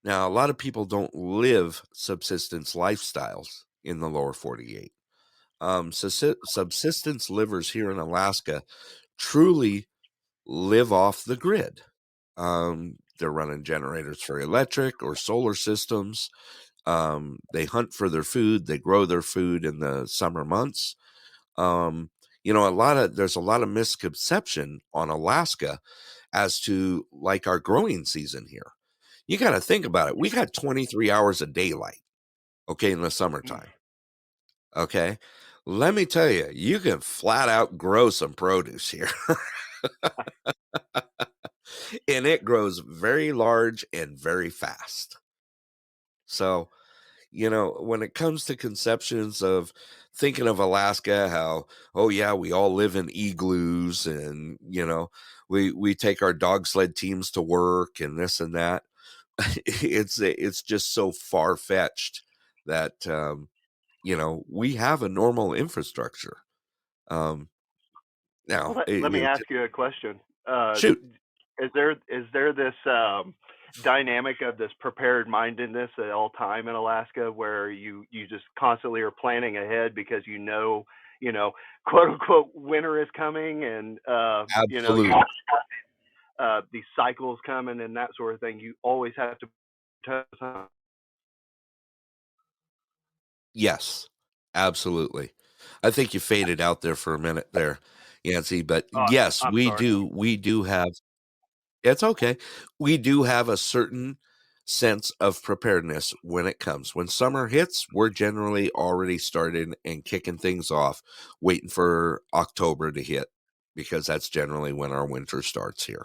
A: Now, a lot of people don't live subsistence lifestyles in the lower 48. Subsistence livers here in Alaska truly live off the grid. They're running generators for electric or solar systems. They hunt for their food. They grow their food in the summer months. There's a lot of misconception on Alaska as to like our growing season here. You got to think about it. We got 23 hours of daylight, okay, in the summertime. Okay. Let me tell you, you can flat out grow some produce here. And it grows very large and very fast. So, when it comes to conceptions of thinking of Alaska, how, oh yeah, we all live in igloos and, we take our dog sled teams to work and this and that. It's just so far fetched that, we have a normal infrastructure. Now,
G: Well, let me ask you a question.
A: shoot.
G: Is there this dynamic of this prepared mindedness at all time in Alaska where you just constantly are planning ahead because quote unquote winter is coming and
A: Absolutely.
G: these cycles coming and that sort of thing. You always have to.
A: Yes, absolutely. I think you faded out there for a minute there, Yancey, but yes,
G: I'm
A: we
G: sorry.
A: do. We do have, it's okay. We do have a certain sense of preparedness when it comes. When summer hits, we're generally already started and kicking things off, waiting for October to hit, because that's generally when our winter starts here.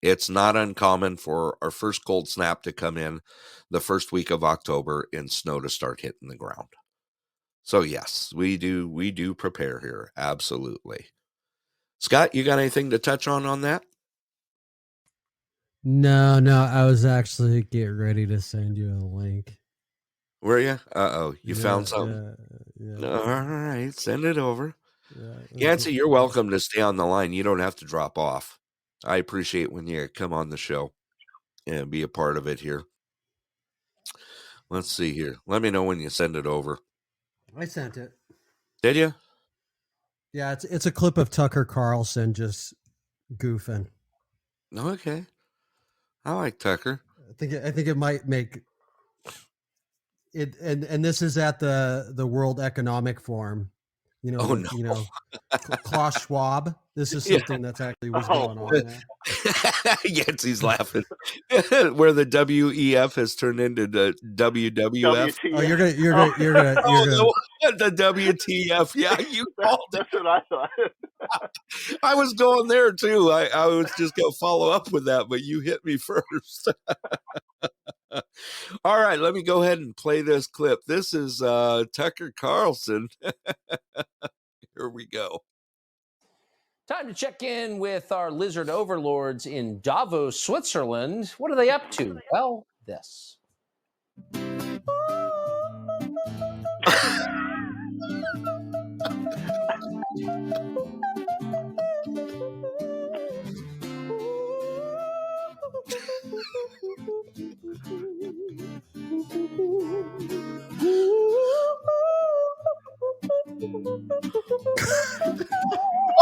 A: It's not uncommon for our first cold snap to come in the first week of October and snow to start hitting the ground. So yes, we do prepare here. Absolutely. Scott, you got anything to touch on that?
C: No, I was actually getting ready to send you a link.
A: Were you? Uh-oh, you found something?
C: Yeah.
A: All right, send it over.
C: Yeah,
A: Yancey, you're welcome to stay on the line. You don't have to drop off. I appreciate when you come on the show and be a part of it here. Let's see here. Let me know when you send it over.
C: I sent it.
A: Did you?
C: Yeah, it's a clip of Tucker Carlson just goofing.
A: Okay. I like Tucker.
C: I think it might make it, and this is at the World Economic Forum. You know,
A: Oh,
C: with,
A: no.
C: you know, Klaus Schwab. This is
A: Yeah.
C: something that's actually was
G: Oh,
C: going on there.
A: Yancey's laughing. Where the WEF has turned into the WWF.
G: WTF.
C: Oh, you're gonna
A: Oh, the WTF. Yeah, you called it.
G: That's what I thought.
A: I was going there too. I was just going to follow up with that, but you hit me first. All right, let me go ahead and play this clip. This is Tucker Carlson. Here we go.
H: Time to check in with our lizard overlords in Davos, Switzerland. What are they up to? Well, this.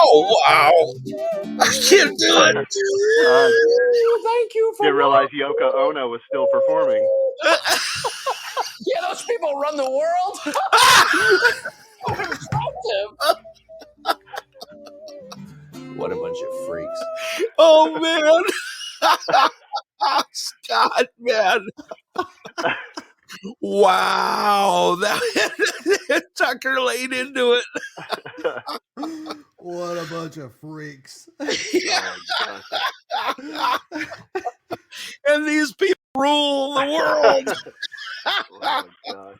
A: Oh, wow. I can't do it.
H: Thank you for
G: Didn't realize Yoko Ono was still performing.
H: Yeah, those people run the world. What a bunch of freaks.
A: Oh, man. Scott, man. Wow. That Tucker laid into it.
C: What a bunch of freaks.
A: And these people rule the world.
G: Oh my God.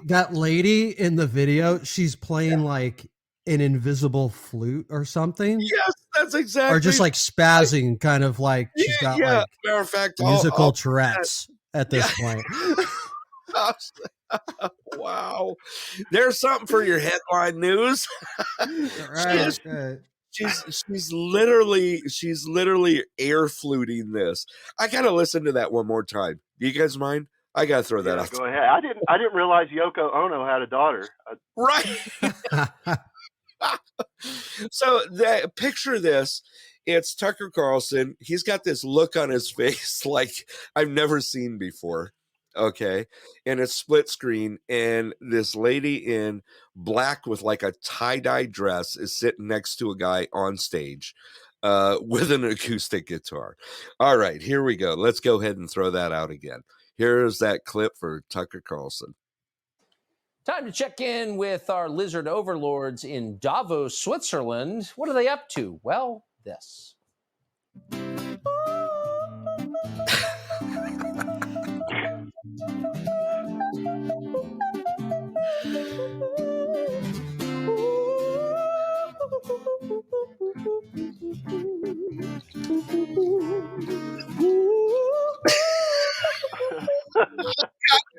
C: That lady in the video, she's playing like an invisible flute or something,
A: Yes, that's exactly.
C: or just like spazzing, kind of like she's got like
A: Matter of fact,
C: musical Tourette's at this point.
A: Wow. There's something for your headline news.
C: Right.
A: She's literally air fluting this. I gotta listen to that one more time. Do you guys mind? I gotta throw that out.
G: Go ahead. I didn't realize Yoko Ono had a daughter.
A: Right. So picture this. It's Tucker Carlson. He's got this look on his face like I've never seen before. Okay. And it's split screen. And this lady in black with like a tie-dye dress is sitting next to a guy on stage with an acoustic guitar. All right, here we go. Let's go ahead and throw that out again. Here's that clip for Tucker Carlson.
H: Time to check in with our lizard overlords in Davos, Switzerland. What are they up to? Well, this.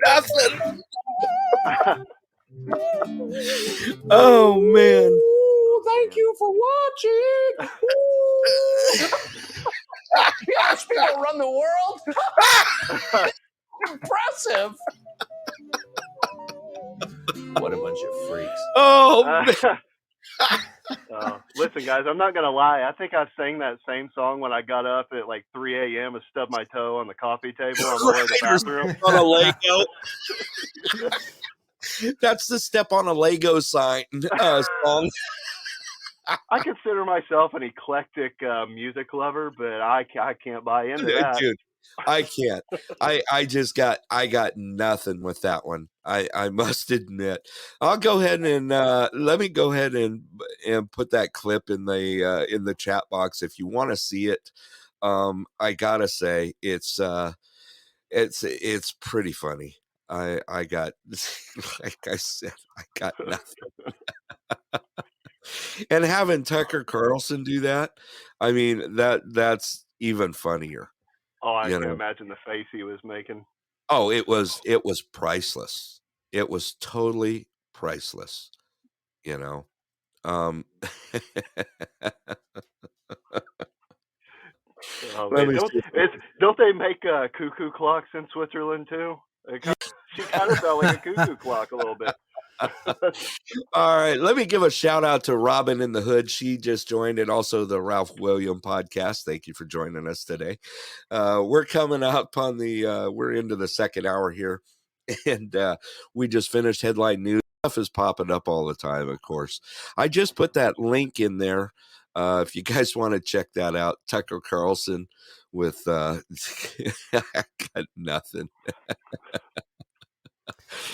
A: Nothing. Oh man.
H: Ooh, thank you for watching. Yeah, those people run the world. Impressive. What a bunch of freaks.
A: Oh man.
G: Listen, guys, I'm not gonna lie. I think I sang that same song when I got up at like 3 a.m. and stubbed my toe on the coffee table on the way to the bathroom.
A: On a Lego. That's the step on a Lego sign song.
G: I consider myself an eclectic music lover, but I can't buy into that.
A: Dude, I can't. I got nothing with that one. I must admit. I'll go ahead and let me go ahead and put that clip in the chat box if you want to see it. I gotta say it's pretty funny. I got, like I said, I got nothing. And having Tucker Carlson do that, I mean that's even funnier.
G: Oh, I can imagine the face he was making.
A: Oh, it was priceless. It was totally priceless. You know.
G: Don't they make cuckoo clocks in Switzerland too? She kind of felt like a cuckoo clock a little bit.
A: All right, let me give a shout out to Robin in the Hood. She just joined, and also the Ralph William podcast. Thank you for joining us today. We're coming up on we're into the second hour here, and we just finished headline news. Stuff is popping up all the time, of course. I just put that link in there. If you guys want to check that out, Tucker Carlson with I got nothing.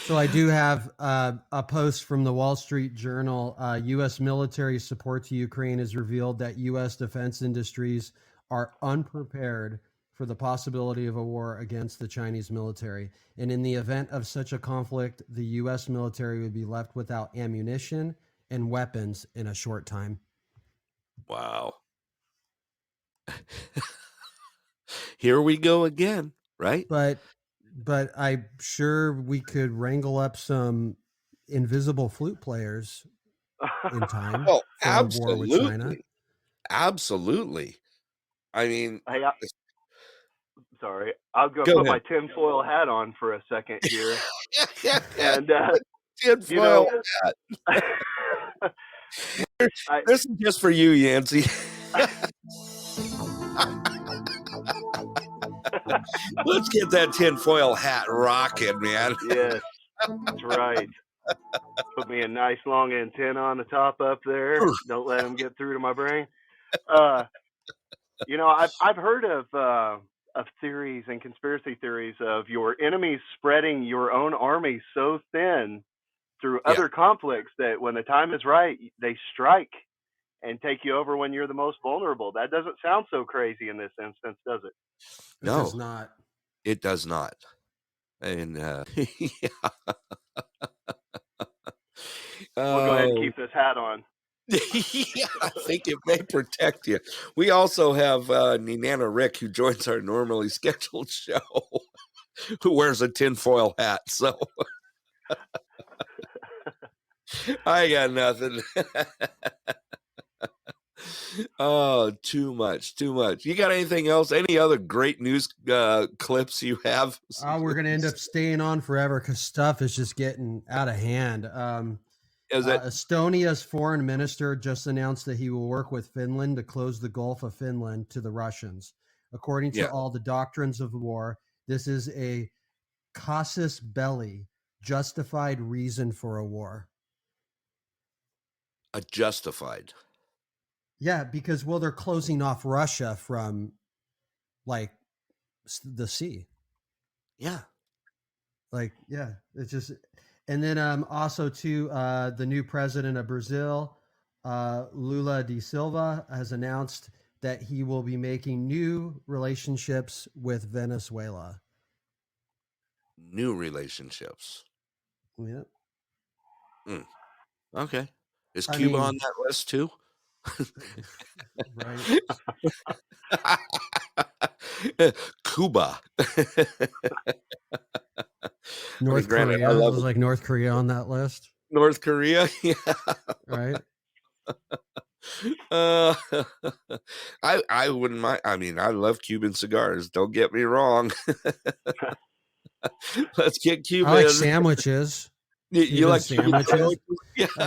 C: So I do have a post from the Wall Street Journal. U.S. military support to Ukraine has revealed that U.S. defense industries are unprepared for the possibility of a war against the Chinese military. And in the event of such a conflict, the U.S. military would be left without ammunition and weapons in a short time.
A: Wow. Here we go again, right?
C: But I'm sure we could wrangle up some invisible flute players in time
A: Oh,
C: for a war with China.
A: absolutely. Absolutely. I mean,
G: Hey, sorry, I'll go
A: Go
G: put my
A: ahead.
G: tinfoil hat on for a second here. And
A: tinfoil hat.
G: I,
A: This is just for you, Yancey. Let's get that tinfoil hat rocking, man.
G: yes, that's right. Put me a nice long antenna on the top up there. Don't let them get through to my brain. I've heard of theories and conspiracy theories of your enemies spreading your own army so thin through
A: Yeah.
G: other conflicts that when the time is right, they strike and take you over when you're the most vulnerable. That doesn't sound so crazy in this instance, does it?
C: It
A: No.
C: does not.
A: It does not. And
G: We'll go ahead and keep this hat on.
A: yeah, I think it may protect you. We also have Ninana Rick, who joins our normally scheduled show, who wears a tinfoil hat. So I got nothing. Oh, too much. You got anything else? Any other great news clips you have?
C: We're going to end up staying on forever because stuff is just getting out of hand.
A: Is it?
C: Estonia's foreign minister just announced that he will work with Finland to close the Gulf of Finland to the Russians. According to
A: Yeah.
C: all the doctrines of war, this is a casus belli, justified reason for a war.
A: A justified.
C: Yeah, because, well, they're closing off Russia from, like, the sea.
A: Yeah.
C: Like, yeah, it's just, and then also too, the new president of Brazil, Lula da Silva, has announced that he will be making new relationships with Venezuela.
A: New relationships.
C: Yeah.
A: Okay. Is
C: I
A: Cuba
C: mean-
A: on that list too?
C: Right.
A: Cuba.
C: North
A: granted, I
C: Korea
A: love
C: was like North Korea on that list,
A: North Korea. Yeah.
C: right?
A: I wouldn't mind. I mean, I love Cuban cigars. Don't get me wrong. Let's get Cuba.
C: I like sandwiches.
A: You
C: Cuban
A: like Cuban
C: sandwiches?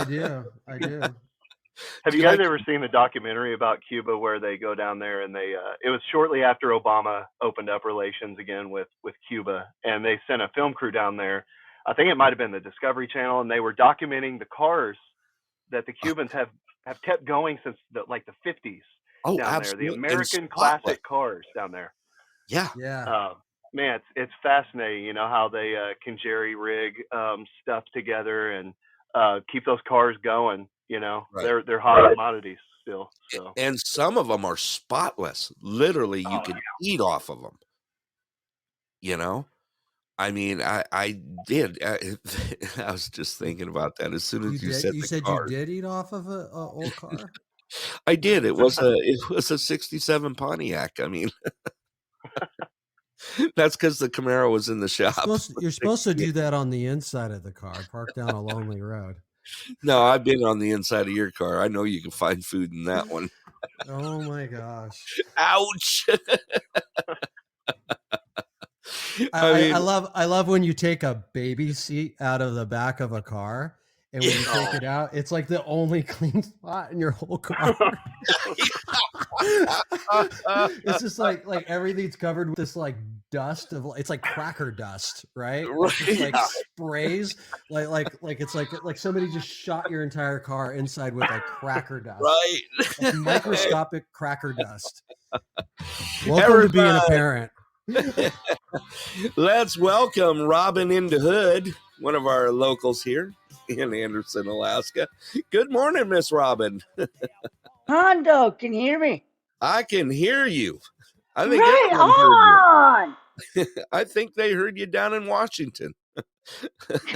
A: Yeah.
C: I do.
G: Have
A: Do
G: you
A: you
G: guys
A: like-
G: ever seen the documentary about Cuba where they go down there and they it was shortly after Obama opened up relations again with Cuba, and they sent a film crew down there. I think it might have been the Discovery Channel, and they were documenting the cars that the Cubans have kept going since the 50s
A: Oh,
G: down
A: absolutely.
G: there. The
A: And
G: American
A: spotless.
G: classic cars down there.
A: Yeah.
C: Yeah.
G: Man, it's fascinating, you know, how they can jerry rig stuff together and keep those cars going. You know,
A: Right.
G: they're hot commodities still. So
A: And some of them are spotless. Literally, you can eat off of them. You know? I mean, I did. I was just thinking about that as soon as you said
C: You
A: the
C: said
A: car.
C: you did eat off of a old car?
A: I did. It was a 67 Pontiac. I mean, that's because the Camaro was in the shop.
C: You're supposed to do that on the inside of the car, park down a lonely road.
A: No, I've been on the inside of your car. I know you can find food in that one.
C: Oh my gosh.
A: Ouch.
C: I
A: mean,
C: love when you take a baby seat out of the back of a car and when you take it out, it's like the only clean spot in your whole car. It's just like everything's covered with this like dust of, it's like cracker dust, right? It's just like sprays, like it's like somebody just shot your entire car inside with like cracker dust,
A: Right.
C: like microscopic cracker dust. Welcome to being a parent.
A: Let's welcome Robin into Hood, one of our locals here in Anderson, Alaska. Good morning, Miss Robin.
I: Hondo, can you hear me?
A: I can hear you. I think
I: Right
A: everyone heard
I: on.
A: you. I think they heard you down in Washington.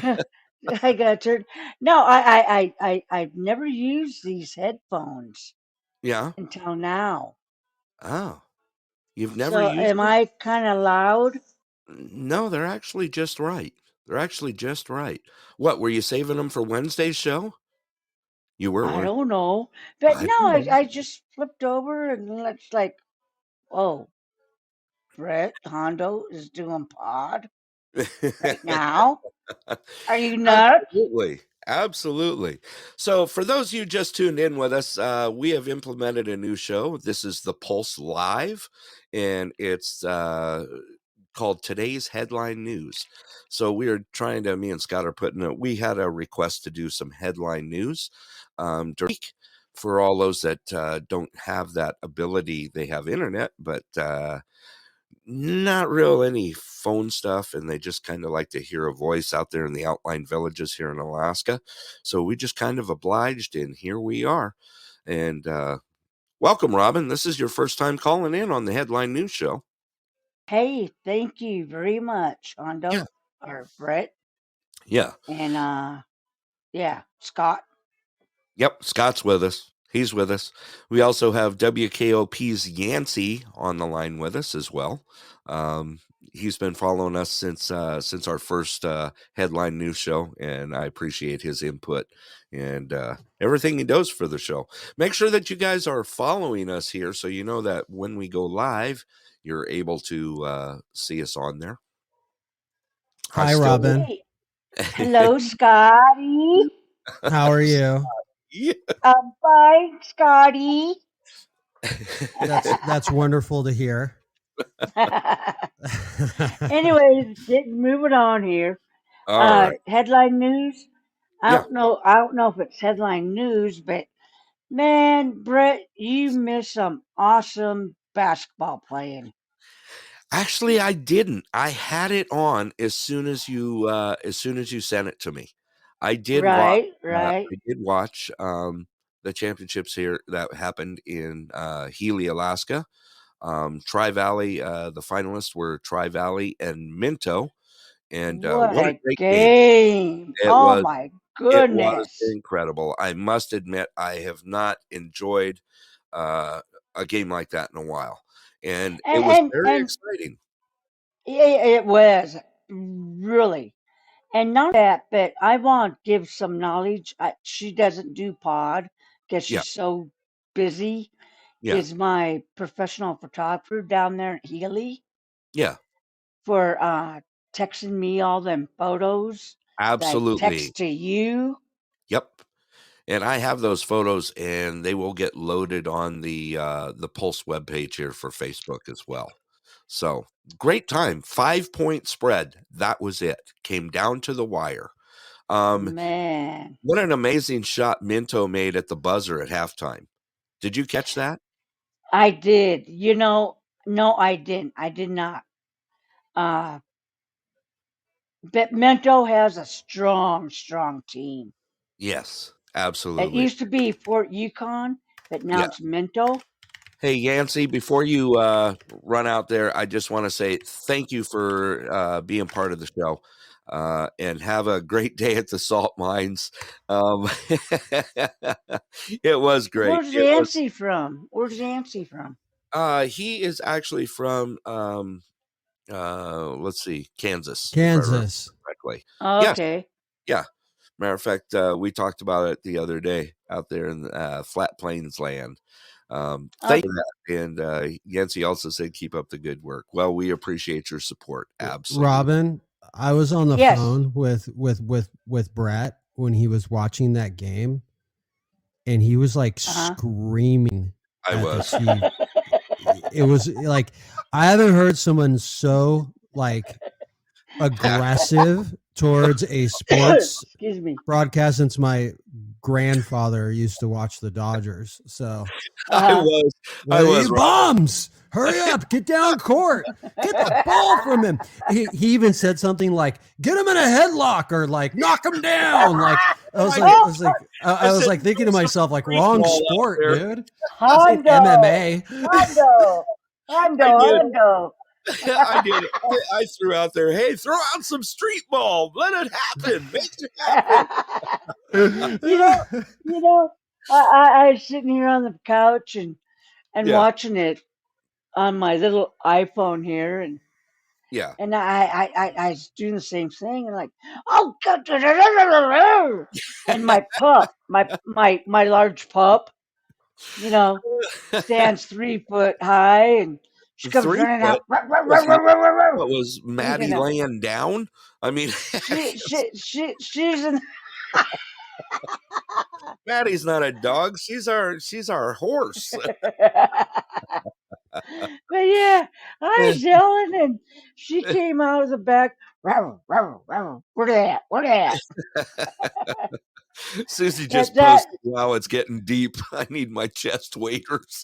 I: I got turned. No, I've never used these headphones
A: Yeah.
I: until now.
A: Oh, you've never
I: So
A: used
I: am
A: them?
I: I kind of loud?
A: No, they're actually just right. They're actually just right. What, were you saving them for Wednesday's show? You were.
I: I
A: weren't
I: don't know. But
A: I
I: no,
A: don't know.
I: I just flipped over and it's like, oh, Brett Hondo is doing pod right now. Are you nuts?
A: Absolutely. So for those of you just tuned in with us, we have implemented a new show. This is the Pulse Live, and it's called Today's Headline News. So we are trying to, me and Scott are putting it, we had a request to do some headline news during the week for all those that don't have that ability. They have internet, but not real any phone stuff, and they just kind of like to hear a voice out there in the outlying villages here in Alaska. So we just kind of obliged, and here we are. And welcome, Robin. This is your first time calling in on the Headline News Show.
I: Hey, thank you very much, Hondo.
A: Yeah.
I: Or Brett.
A: Yeah.
I: And yeah, Scott.
A: Yep, Scott's with us. He's with us. We also have WKOP's Yancey on the line with us as well. He's been following us since our first Headline News Show, and I appreciate his input and everything he does for the show. Make sure that you guys are following us here so you know that when we go live, you're able to see us on there.
C: Hi, Robin.
I: Hey. Hello, Scotty.
C: How are you?
A: Yeah.
I: I'm fine, Scotty.
C: That's wonderful to hear.
I: Anyways, moving on here.
A: All right.
I: Headline news. I don't know if it's headline news, but man, Brett, you missed some awesome basketball playing.
A: Actually, I didn't. I had it on as soon as you sent it to me. I did
I: Right.
A: I did watch the championships here that happened in Healy, Alaska. Tri-Valley, the finalists were Tri-Valley and Minto. And
I: what
A: what
I: a
A: a great
I: game. Oh my
A: It
I: goodness.
A: was incredible. I must admit, I have not enjoyed a game like that in a while. And it was very exciting.
I: It was really. And not that, but I want to give some knowledge. She doesn't do pod because she's so busy.
A: Yeah.
I: Is my professional photographer down there in Healy.
A: Yeah.
I: For texting me all them photos.
A: Absolutely.
I: That I text to you.
A: Yep. And I have those photos, and they will get loaded on the Pulse webpage here for Facebook as well. So great time. 5-point spread. That was it. Came down to the wire.
I: Man.
A: What an amazing shot Minto made at the buzzer at halftime. Did you catch that?
I: I did. No, I didn't. I did not. But Minto has a strong team.
A: Yes, absolutely.
I: It used to be Fort Yukon, but now it's Minto.
A: Hey, Yancey, before you run out there, I just want to say thank you for being part of the show, and have a great day at the salt mines. It was great.
I: Where's Yancey from?
A: He is actually from, let's see, Kansas.
C: Kansas.
A: Correctly.
I: Okay.
A: Yeah. Matter of fact, we talked about it the other day out there in Flat Plains land. Thank you for that. And Yancey also said, keep up the good work. Well, we appreciate your support. Absolutely.
C: Robin, I was on the phone with Brett, when he was watching that game, and he was like screaming
A: I
C: at the
A: was.
C: TV. It was like, I haven't heard someone so like aggressive towards a sports
I: Excuse me.
C: broadcast since my grandfather used to watch the Dodgers. So
A: I was. I
C: Well,
A: was.
C: he bombs. Hurry up, get down court, get the ball from him. He even said something like, "Get him in a headlock," or like, "Knock him down." Like I was like thinking to myself, like, wrong sport, dude.
I: Hondo.
C: MMA.
I: Hondo.
A: I did. I threw out there, hey, throw out some street ball. Let it happen. Make it happen.
I: you know, I was sitting here on the couch and
A: Yeah.
I: watching it on my little iPhone here, and
A: Yeah.
I: I was doing the same thing, and like, oh God, and my pup, my large pup, stands 3 foot high, and she comes
A: 3
I: running out.
A: foot? What was Maddie laying down? I mean,
I: she's in.
A: Maddie's not a dog. She's our horse.
I: But yeah, I was yelling, and she came out of the back. Where they at? Where they at?
A: Susie just posted, wow, it's getting deep. I need my chest waders.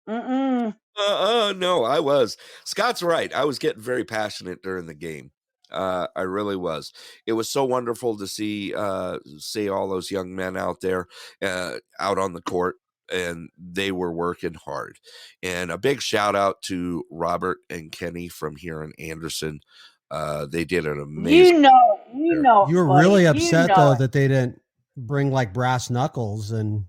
A: No, I was. Scott's right. I was getting very passionate during the game. I really was. It was so wonderful to see all those young men out there, out on the court, and they were working hard. And a big shout out to Robert and Kenny from here in Anderson. They did an amazing.
I: You
C: were really upset though that they didn't bring like brass knuckles and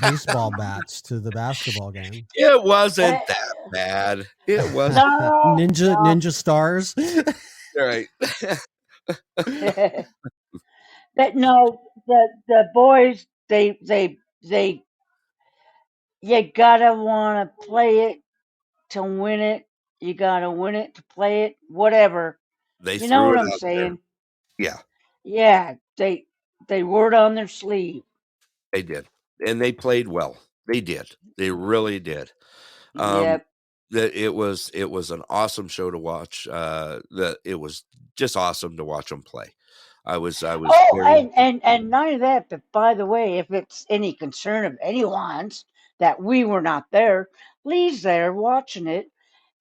C: baseball bats to the basketball game.
A: It wasn't that bad. It was
C: ninja stars.
I: But
A: Right.
I: no, the boys, they you gotta want to play it to win it. You gotta win it to play it. Whatever.
A: They
I: You know
A: threw
I: what
A: it
I: I'm
A: out
I: saying?
A: there. Yeah,
I: Yeah, they wore it on their sleeve.
A: they did, and they played well. They did. They really did.
I: Yep.
A: That it was an awesome show to watch. That it was just awesome to watch them play. I was.
I: Oh,
A: very,
I: and not only that, but by the way, if it's any concern of anyone's that we were not there, Lee's there watching it,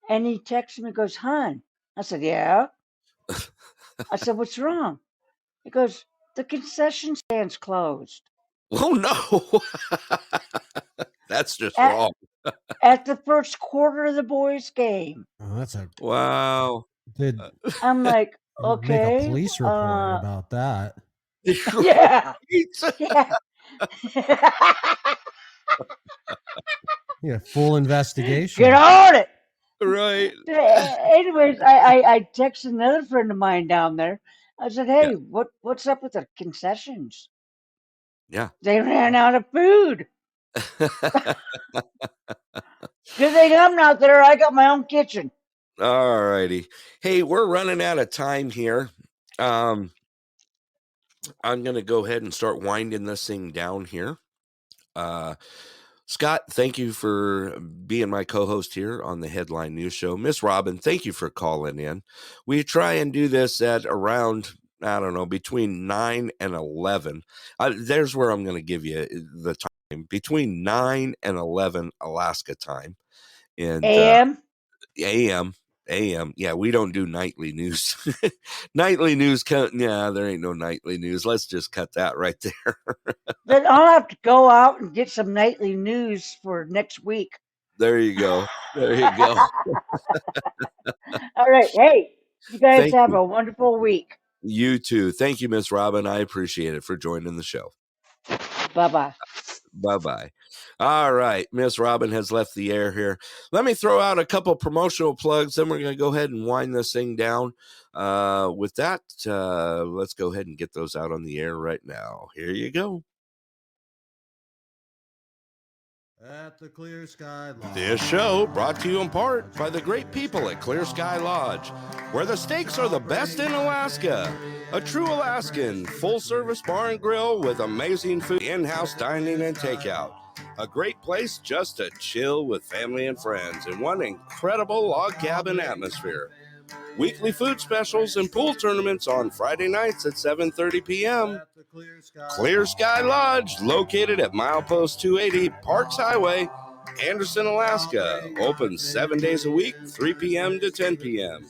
I: and he texted me, goes, "Hun," I said, "Yeah." I said, "What's wrong?" He goes, "The concession stand's closed."
A: oh no, that's just
I: At-
A: wrong.
I: At the first quarter of the boys' game.
C: Oh, that's a
A: Wow.
C: did
I: I'm like,
C: make
I: okay.
C: a police report about that.
I: Yeah. Yeah.
C: Yeah, full investigation.
I: Get on it.
A: Right.
I: Anyways, I texted another friend of mine down there. I said, "Hey, what's up with the concessions?
A: Yeah.
I: They ran out of food. Good thing I'm not there. I got my own kitchen."
A: All righty. Hey, we're running out of time here. I'm going to go ahead and start winding this thing down here. Scott, thank you for being my co-host here on the Headline News Show. Miss Robin, thank you for calling in. We try and do this at around, I don't know, between 9 and 11. There's where I'm going to give you the time. Between 9 and 11 Alaska time. And
I: AM?
A: AM. Yeah, we don't do nightly news. Nightly news, there ain't no nightly news. Let's just cut that right there.
I: Then I'll have to go out and get some nightly news for next week.
A: There you go. There you go.
I: All right. Hey, you guys
A: Thank
I: have
A: you.
I: a wonderful week.
A: You too. Thank you, Miss Robin. I appreciate it for joining the show.
I: Bye-bye.
A: Bye-bye. All right. Miss Robin has left the air here. Let me throw out a couple promotional plugs. Then we're going to go ahead and wind this thing down. With that, let's go ahead and get those out on the air right now. Here you go.
C: At the Clear Sky Lodge.
A: This show brought to you in part by the great people at Clear Sky Lodge, where the steaks are the best in Alaska. A true Alaskan, full-service bar and grill with amazing food, in-house dining and takeout. A great place just to chill with family and friends in one incredible log cabin atmosphere. Weekly food specials and pool tournaments on Friday nights at 7:30 p.m. Clear Sky Lodge, located at milepost 280 Parks Highway, Anderson, Alaska. Open 7 days a week, 3 p.m. to 10 p.m.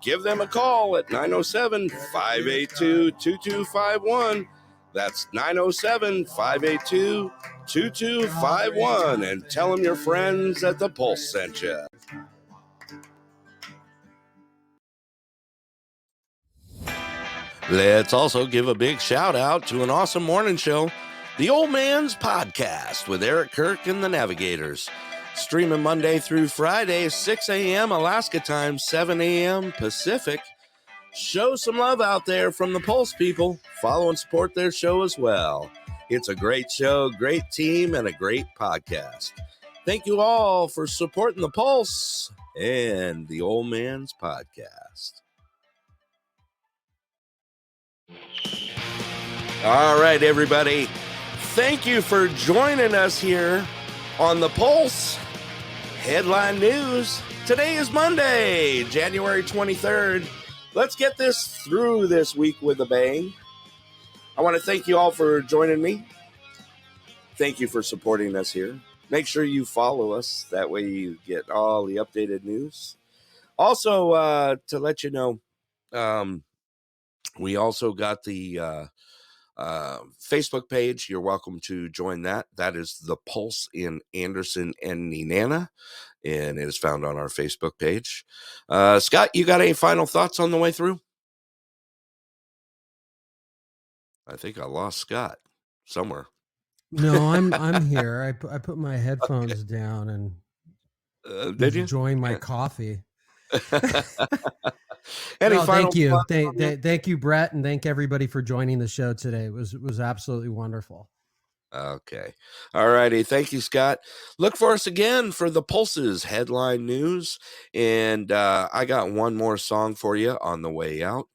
A: Give them a call at 907-582-2251. That's 907-582-2251. And tell them your friends at the Pulse sent you. Let's also give a big shout out to an awesome morning show, The Old Man's Podcast with Eric Kirk and the Navigators. Streaming Monday through Friday, 6 a.m. Alaska time, 7 a.m. Pacific. Show some love out there from the Pulse people. Follow and support their show as well. It's a great show, great team, and a great podcast. Thank you all for supporting the Pulse and the Old Man's Podcast. All right, everybody. Thank you for joining us here on the Pulse Headline News. Today is Monday, January 23rd. Let's get this through this week with a bang. I want to thank you all for joining me. Thank you for supporting us here. Make sure you follow us. That way you get all the updated news. Also, to let you know, we also got the Facebook page. You're welcome to join that. That is the Pulse in Anderson and Nenana, and it is found on our Facebook page. Scott, you got any final thoughts on the way through? I think I lost Scott somewhere.
C: No, I'm here. I put my headphones down and
A: did you
C: enjoying my coffee.
A: Thank
C: you. Thank you, Brett, and thank everybody for joining the show today. It was absolutely wonderful.
A: Okay. All righty. Thank you, Scott. Look for us again for the Pulse's Headline News. And I got one more song for you on the way out.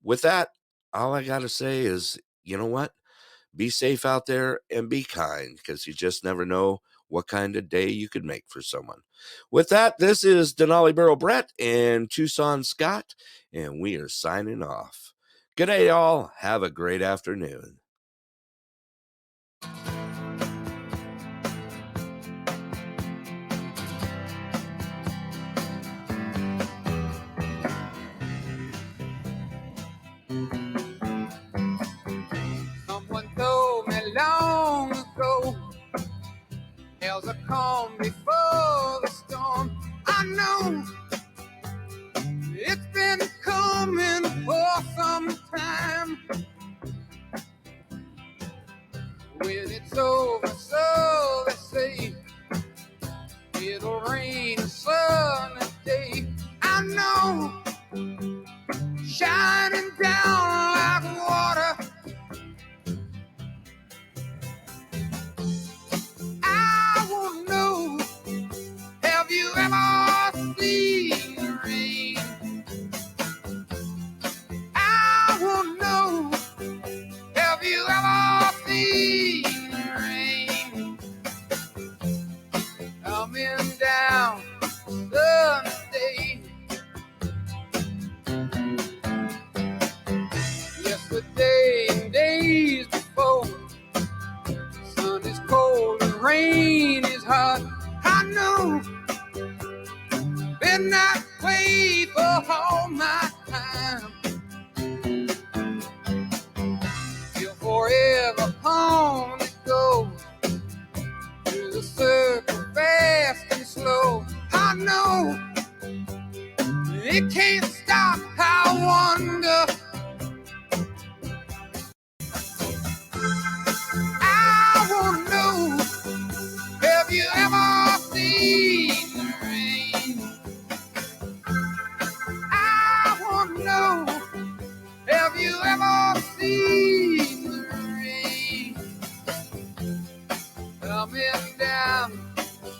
A: With that, all I got to say is, you know what? Be safe out there and be kind, because you just never know what kind of day you could make for someone. With that, this is Denali Burrow Brett and Tucson Scott, and we are signing off. Good day, y'all. Have a great afternoon.
B: Someone told me long ago, there's a calm before the storm. I know it's been coming for some time. When it's over, so they say, it'll rain a sunny day. I know, shining down like water. I won't know, have you ever seen the rain? I won't know, have you ever seen the rain? Coming down Sunday. Yesterday and days before, sun is cold and rain is hot. I know, been that way for all my time. You're forever on the go, through the circle fast and slow. I know, it can't stop. I wonder, I wanna know, have you ever seen the rain? I wanna know, have you ever seen the rain? Coming down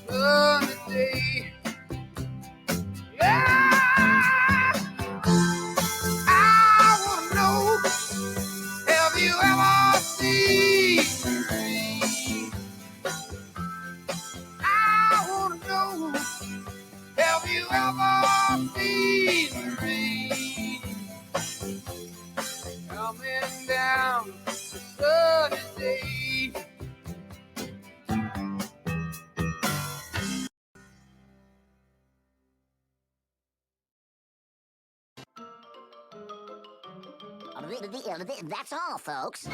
B: Sunday. Yeah! never see the rain coming down the sunny day.
J: That's all, folks.